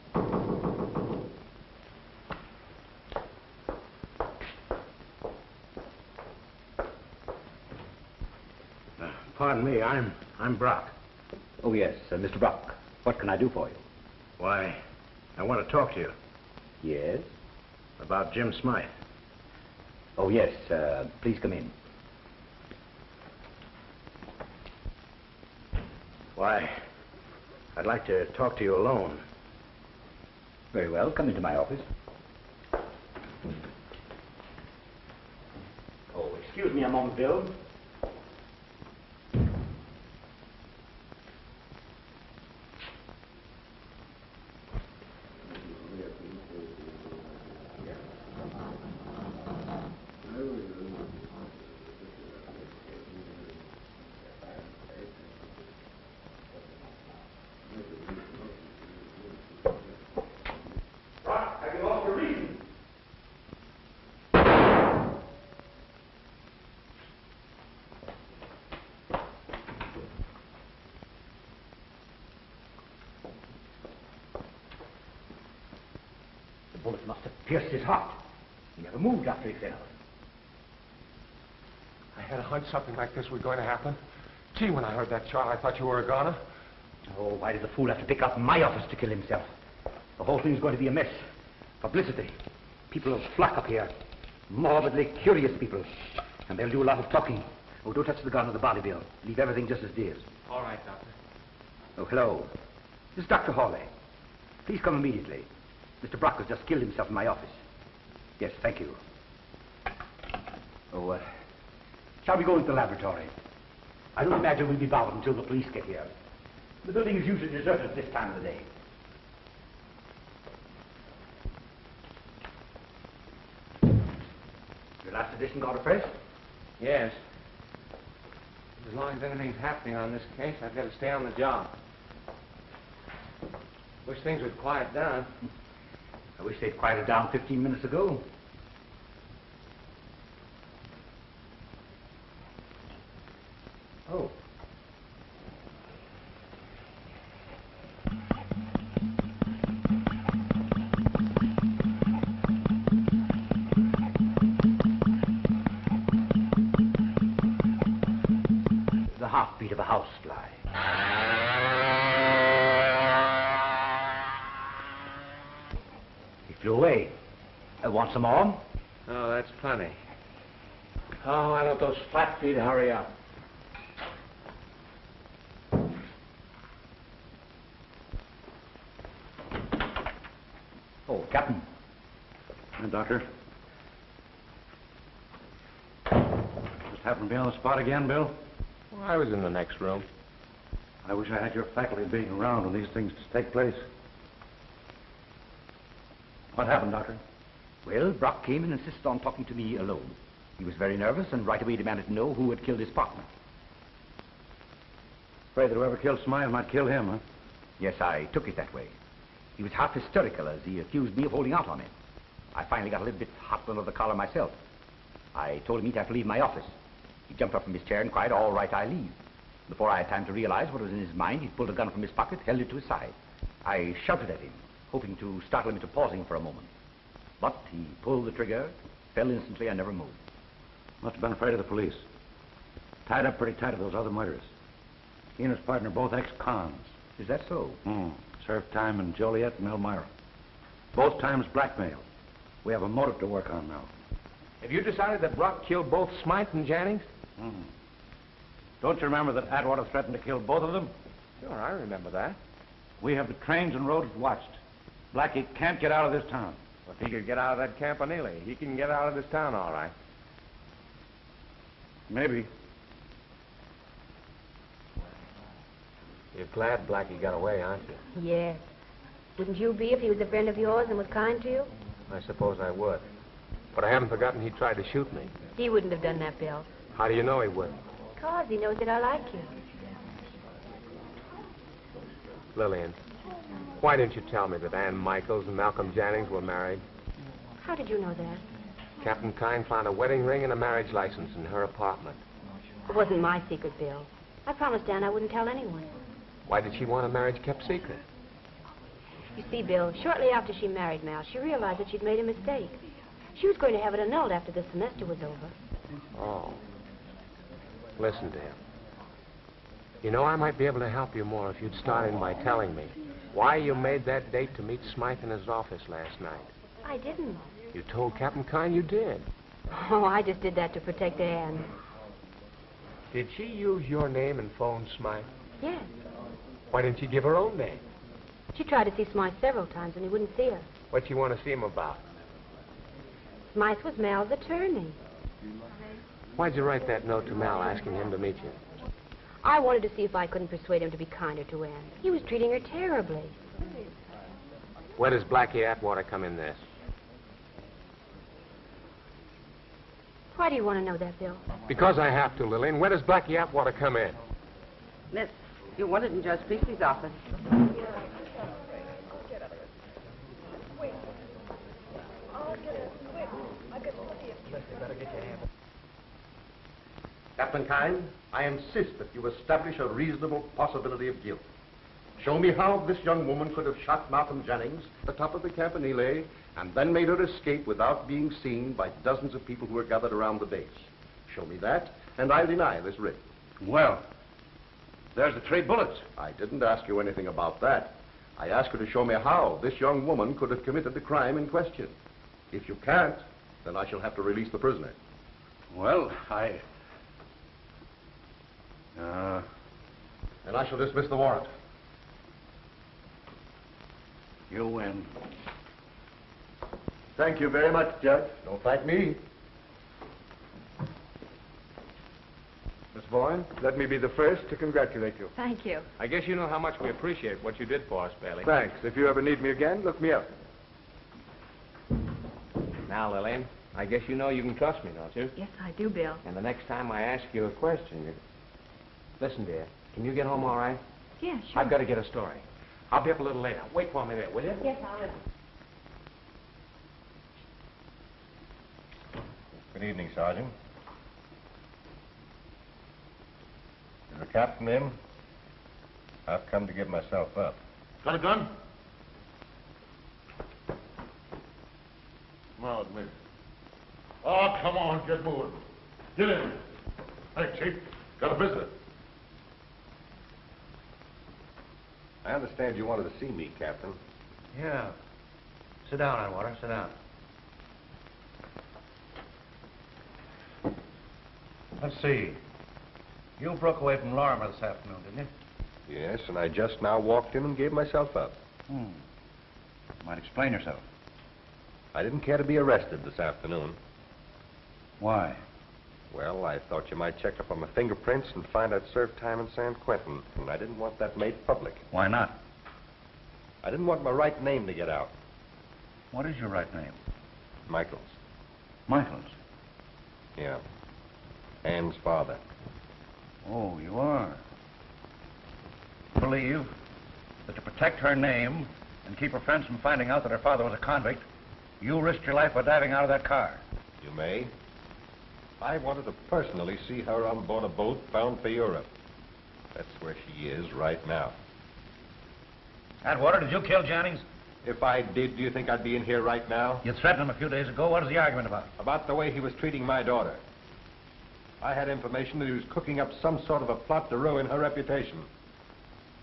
Pardon me, I'm Brock. Oh, yes, Mr. Brock. What can I do for you? Why, I want to talk to you. Yes? About Jim Smythe. Oh, yes. Please come in. Why, I'd like to talk to you alone. Very well. Come into my office. Oh, excuse me a moment, Bill. The bullet must have pierced his heart. He never moved after he fell. I had a hunch something like this was going to happen. Gee, when I heard that shot, I thought you were a goner. Oh, why did the fool have to pick up my office to kill himself? The whole thing's going to be a mess. Publicity. People will flock up here. Morbidly curious people. And they'll do a lot of talking. Oh, don't touch the gun or the body, Bill. Leave everything just as it is. All right, Doctor. Oh, hello. This is Dr. Hawley. Please come immediately. Mr. Brock has just killed himself in my office. Yes, thank you. Oh, shall we go into the laboratory? I don't imagine we'll be bothered until the police get here. The building is usually deserted at this time of the day. Your last edition got a press? Yes. As long as anything's happening on this case, I've got to stay on the job. Wish things would quiet down. I wish they'd quieted down 15 minutes ago. Oh. The heartbeat of a housefly. He flew away. Want some more? Oh, that's plenty. Oh, why don't those flat feet hurry up? Oh, Captain. Doctor. Just happened to be on the spot again, Bill? Well, I was in the next room. I wish I had your faculty of being around when these things take place. What happened, Doctor? Well, Brock came and insisted on talking to me alone. He was very nervous and right away demanded to know who had killed his partner. Afraid that whoever killed Smythe might kill him, huh? Yes, I took it that way. He was half hysterical as he accused me of holding out on him. I finally got a little bit hot under the collar myself. I told him he'd have to leave my office. He jumped up from his chair and cried, "All right, I leave." Before I had time to realize what was in his mind, he pulled a gun from his pocket, held it to his side. I shouted at him, hoping to startle him into pausing for a moment. But he pulled the trigger, fell instantly, and never moved. Must have been afraid of the police. Tied up pretty tight to those other murderers. He and his partner both ex-cons. Is that so? Served time in Joliet and Elmira. Both times blackmail. We have a motive to work on now. Have you decided that Brock killed both Smythe and Jennings? Don't you remember that Atwater threatened to kill both of them? Sure, I remember that. We have the trains and roads watched. Blackie can't get out of this town. If he could get out of that campanile, he can get out of this town all right. Maybe. You're glad Blackie got away, aren't you? Yes. Wouldn't you be if he was a friend of yours and was kind to you? I suppose I would. But I haven't forgotten he tried to shoot me. He wouldn't have done that, Bill. How do you know he wouldn't? Because he knows that I like you. Lillian, why didn't you tell me that Ann Michaels and Malcolm Jennings were married? How did you know that? Captain Kyne found a wedding ring and a marriage license in her apartment. It wasn't my secret, Bill. I promised Ann I wouldn't tell anyone. Why did she want a marriage kept secret? You see, Bill, shortly after she married Mal, she realized that she'd made a mistake. She was going to have it annulled after the semester was over. Oh. Listen to him. You know, I might be able to help you more if you'd start in by telling me why you made that date to meet Smythe in his office last night. I didn't. You told Captain Kyne you did. Oh, I just did that to protect Anne. Did she use your name and phone Smythe? Yes. Why didn't she give her own name? She tried to see Smythe several times, and he wouldn't see her. What'd you want to see him about? Smythe was Mal's attorney. Why'd you write that note to Mal asking him to meet you? I wanted to see if I couldn't persuade him to be kinder to Anne. He was treating her terribly. Where does Blackie Atwater come in this? Why do you want to know that, Bill? Because I have to, Lillian. Where does Blackie Atwater come in? Miss, you wanted in Judge Priestley's office. Captain Kyne, I insist that you establish a reasonable possibility of guilt. Show me how this young woman could have shot Malcolm Jennings at the top of the campanile and then made her escape without being seen by dozens of people who were gathered around the base. Show me that, and I'll deny this writ. Well, there's the 3 bullets. I didn't ask you anything about that. I asked you to show me how this young woman could have committed the crime in question. If you can't, then I shall have to release the prisoner. Well, And I shall dismiss the warrant. You win. Thank you very much, Judge. Don't thank me. Miss Voyne, let me be the first to congratulate you. Thank you. I guess you know how much we appreciate what you did for us, Bailey. Thanks. If you ever need me again, look me up. Now, Lillian, I guess you know you can trust me, don't you? Yes, I do, Bill. And the next time I ask you a question, Listen, dear, can you get home all right? Yeah, sure. I've got to get a story. I'll be up a little later. Wait for me there, will you? Yes, I'll listen. Good evening, Sergeant. Is the captain in? I've come to give myself up. Got a gun? No, admit. Oh, come on, get moving. Get in. Hey, Chief, got a visitor. I understand you wanted to see me, Captain. Yeah. Sit down, Atwater. Sit down. Let's see. You broke away from Lorrimer this afternoon, didn't you? Yes, and I just now walked in and gave myself up. Might explain yourself. I didn't care to be arrested this afternoon. Why? Well, I thought you might check up on my fingerprints and find I'd served time in San Quentin, and I didn't want that made public. Why not? I didn't want my right name to get out. What is your right name? Michaels. Michaels. Yeah. Anne's father. Oh, you are. Believe that to protect her name and keep her friends from finding out that her father was a convict, you risked your life by diving out of that car. You may. I wanted to personally see her on board a boat bound for Europe. That's where she is right now. Atwater, did you kill Jennings? If I did, do you think I'd be in here right now? You threatened him a few days ago. What is the argument about? About the way he was treating my daughter. I had information that he was cooking up some sort of a plot to ruin her reputation.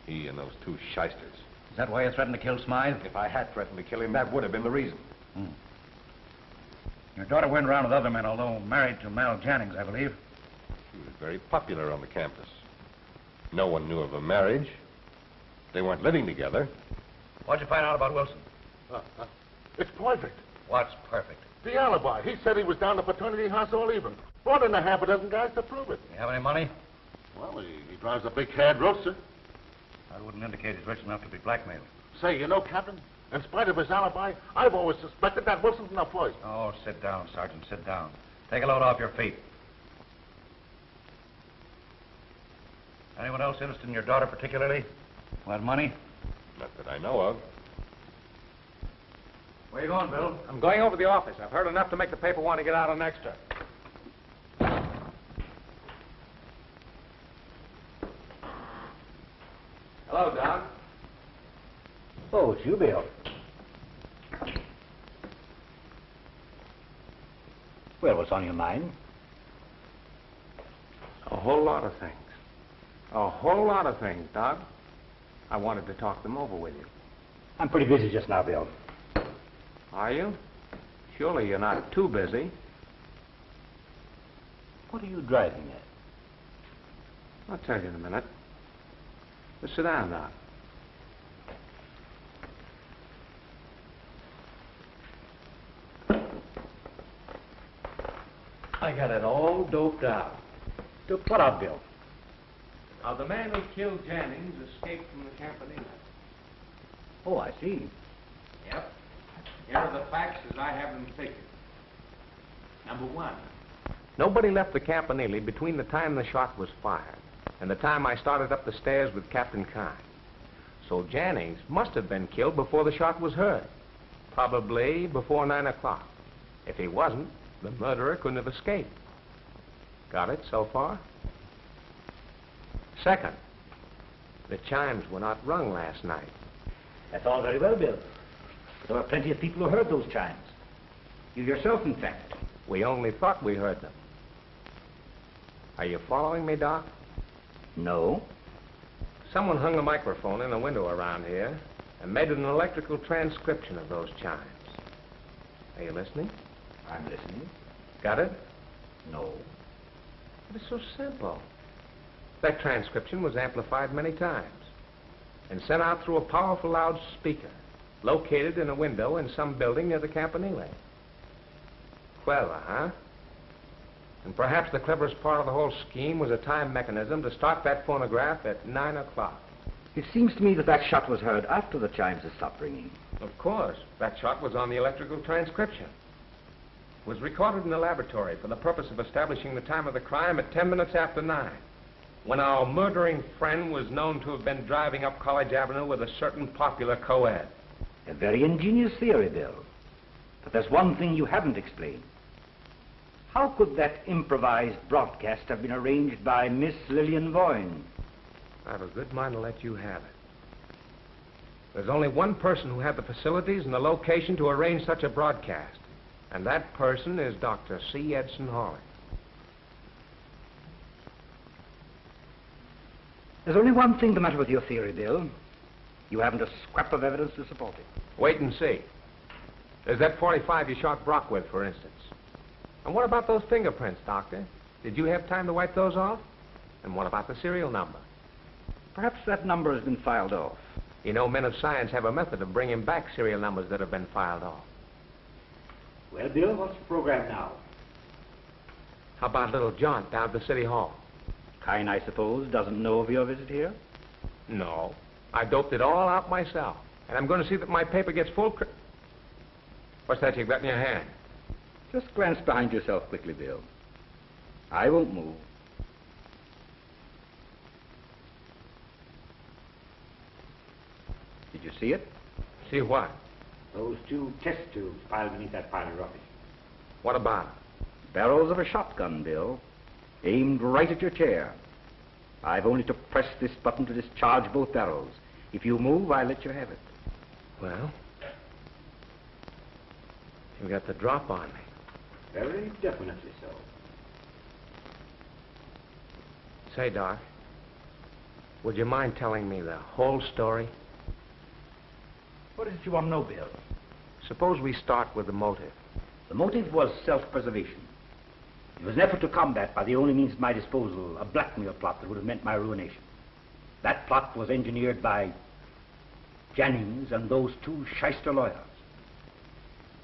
He and those 2 shysters. Is that why you threatened to kill Smythe? If I had threatened to kill him, that would have been the reason. Your daughter went around with other men, although married to Mal Jennings, I believe. She was very popular on the campus. No one knew of her marriage. They weren't living together. What'd you find out about Wilson? It's perfect. What's perfect? The alibi. He said he was down to fraternity house all evening. Brought in a half a dozen guys to prove it. You have any money? Well, he drives a big cad roadster. I wouldn't indicate he's rich enough to be blackmailed. Say, you know, Captain, in spite of his alibi, I've always suspected that Wilson's in the first. Oh, sit down, Sergeant, sit down. Take a load off your feet. Anyone else interested in your daughter particularly? Want money? Not that I know of. Where you going, Bill? I'm going over to the office. I've heard enough to make the paper want to get out an extra. Hello, Doc. Oh, it's you, Bill. Well, what's on your mind? A whole lot of things. A whole lot of things, Doc. I wanted to talk them over with you. I'm pretty busy just now, Bill. Are you? Surely you're not too busy. What are you driving at? I'll tell you in a minute. Just sit down now. I got it all doped out. Doped what out, Bill? Now, the man who killed Jennings escaped from the campanile. Oh, I see. Yep. Here are the facts as I have them figured. Number one, nobody left the campanile between the time the shot was fired and the time I started up the stairs with Captain Kyne. So Jennings must have been killed before the shot was heard, probably before 9 o'clock. If he wasn't, the murderer couldn't have escaped. Got it so far? Second, the chimes were not rung last night. That's all very well, Bill. There were plenty of people who heard those chimes. You yourself, in fact. We only thought we heard them. Are you following me, Doc? No. Someone hung a microphone in a window around here and made an electrical transcription of those chimes. Are you listening? I'm listening. Got it? No. It is so simple. That transcription was amplified many times and sent out through a powerful loudspeaker located in a window in some building near the campanile. Clever, huh? And perhaps the cleverest part of the whole scheme was a time mechanism to start that phonograph at 9 o'clock. It seems to me that that shot was heard after the chimes had stopped ringing. Of course. That shot was on the electrical transcription. It was recorded in the laboratory for the purpose of establishing the time of the crime at 10 minutes after 9, when our murdering friend was known to have been driving up College Avenue with a certain popular co-ed. A very ingenious theory, Bill. But there's one thing you haven't explained. How could that improvised broadcast have been arranged by Miss Lillian Voyne? I have a good mind to let you have it. There's only one person who had the facilities and the location to arrange such a broadcast, and that person is Dr. C. Edson Hawley. There's only one thing the matter with your theory, Bill. You haven't a scrap of evidence to support it. Wait and see. There's that .45 you shot Brock with, for instance. And what about those fingerprints, Doctor? Did you have time to wipe those off? And what about the serial number? Perhaps that number has been filed off. You know, men of science have a method of bringing back serial numbers that have been filed off. Well, Bill, what's the program now? How about a little jaunt down to the City Hall? Kyne, I suppose, doesn't know of your visit here? No. I doped it all out myself. And I'm going to see that my paper gets full What's that you've got in your hand? Just glance behind yourself quickly, Bill. I won't move. Did you see it? See what? Those 2 test tubes piled beneath that pile of rubbish. What about it? Barrels of a shotgun, Bill. Aimed right at your chair. I've only to press this button to discharge both barrels. If you move, I'll let you have it. Well, you got the drop on me. Very definitely so. Say, Doc, would you mind telling me the whole story? What is it you want to know, Bill? Suppose we start with the motive. The motive was self-preservation. It was an effort to combat, by the only means at my disposal, a blackmail plot that would have meant my ruination. That plot was engineered by Jennings and those 2 shyster lawyers.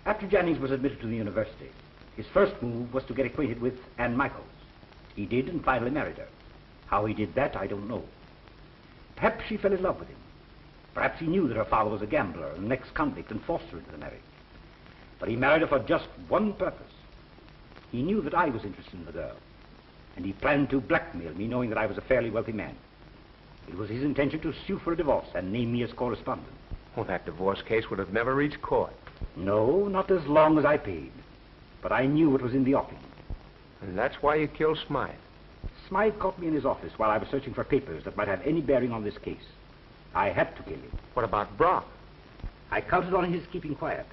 After Jennings was admitted to the university, his first move was to get acquainted with Ann Michaels. He did and finally married her. How he did that, I don't know. Perhaps she fell in love with him. Perhaps he knew that her father was a gambler and an ex-convict and forced her into the marriage. But he married her for just one purpose. He knew that I was interested in the girl, and he planned to blackmail me, knowing that I was a fairly wealthy man. It was his intention to sue for a divorce and name me as correspondent. Well, that divorce case would have never reached court. No, not as long as I paid. But I knew it was in the offing. And that's why you killed Smythe. Smythe caught me in his office while I was searching for papers that might have any bearing on this case. I had to kill him. What about Brock? I counted on his keeping quiet,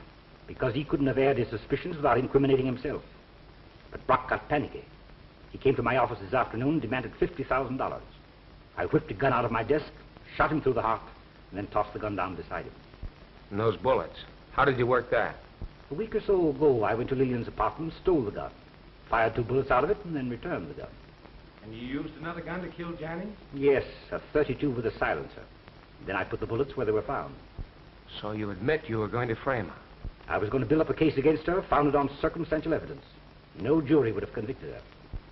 because he couldn't have aired his suspicions without incriminating himself. But Brock got panicky. He came to my office this afternoon and demanded $50,000. I whipped a gun out of my desk, shot him through the heart, and then tossed the gun down beside him. And those bullets, how did you work that? A week or so ago, I went to Lillian's apartment, stole the gun, fired 2 bullets out of it, and then returned the gun. And you used another gun to kill Jennings? Yes, a .32 with a silencer. Then I put the bullets where they were found. So you admit you were going to frame her? I was going to build up a case against her, founded on circumstantial evidence. No jury would have convicted her.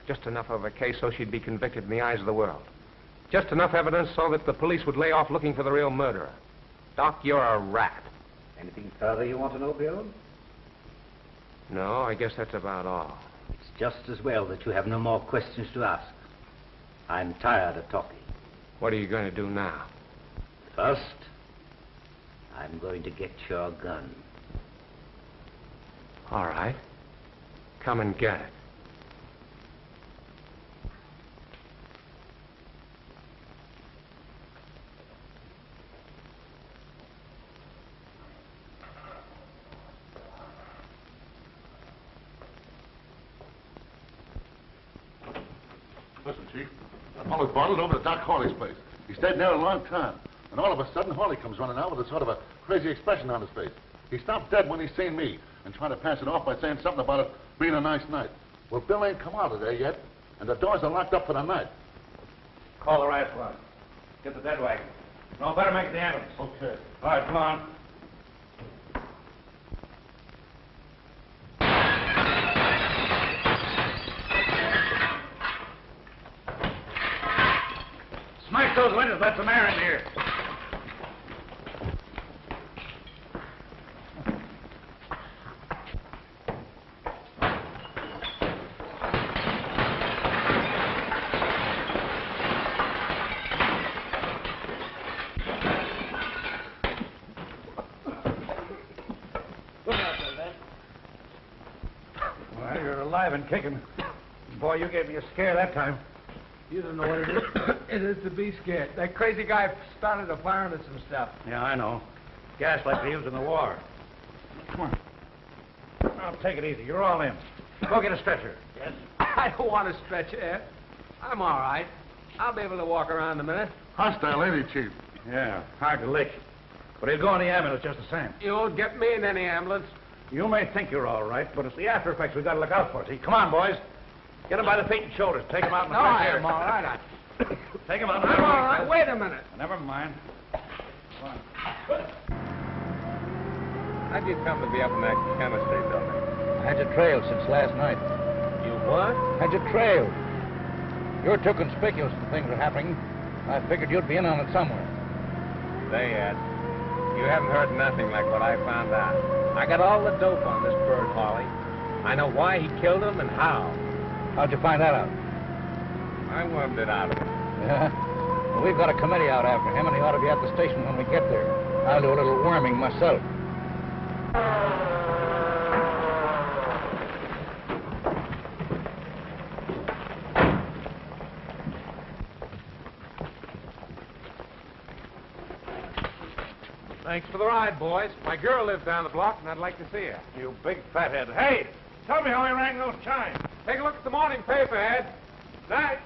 Just enough of a case so she'd be convicted in the eyes of the world. Just enough evidence so that the police would lay off looking for the real murderer. Doc, you're a rat. Anything further you want to know, Bill? No, I guess that's about all. It's just as well that you have no more questions to ask. I'm tired of talking. What are you going to do now? First, I'm going to get your gun. All right. Come and get it. Listen, Chief. I followed Bartlett over to Doc Hawley's place. He stayed there a long time. And all of a sudden, Hawley comes running out with a sort of a crazy expression on his face. He stopped dead when he seen me and tried to pass it off by saying something about it being a nice night. Well, Bill ain't come out of there yet, and the doors are locked up for the night. Call the right one. Get the dead wagon. No, better make the ambulance. Okay. All right, come on. Smash those windows. Let some air in here. Well, you're alive and kicking. Boy, you gave me a scare that time. You don't know what it is. It is to be scared. That crazy guy started a fire into some stuff. Yeah, I know. Gas like they used in the war. Come on. Now, take it easy. You're all in. Go get a stretcher. Yes? I don't want to stretch Ed. I'm all right. I'll be able to walk around in a minute. Hostile, ain't he, Chief? Yeah, hard to lick. But he'll go in the ambulance just the same. You won't get me in any ambulance. You may think you're all right, but it's the after effects we've got to look out for. See, come on, boys. Get him by the feet and shoulders. Take him out in the fresh air. I'm all right. Take him out. I'm all right. Wait a minute. Never mind. Come on. How'd you come to be up in that chemistry building? I had you trailed since last night. You what? Had you trailed. You're too conspicuous when things are happening. I figured you'd be in on it somewhere. Say, Ed, you haven't heard nothing like what I found out. I got all the dope on this bird, Hawley. I know why he killed him and how. How'd you find that out? I wormed it out of him. Yeah? Well, we've got a committee out after him, and he ought to be at the station when we get there. I'll do a little worming myself. Thanks for the ride, boys. My girl lives down the block, and I'd like to see her. You big fathead. Hey, tell me how he rang those chimes. Take a look at the morning paper, Ed. Night.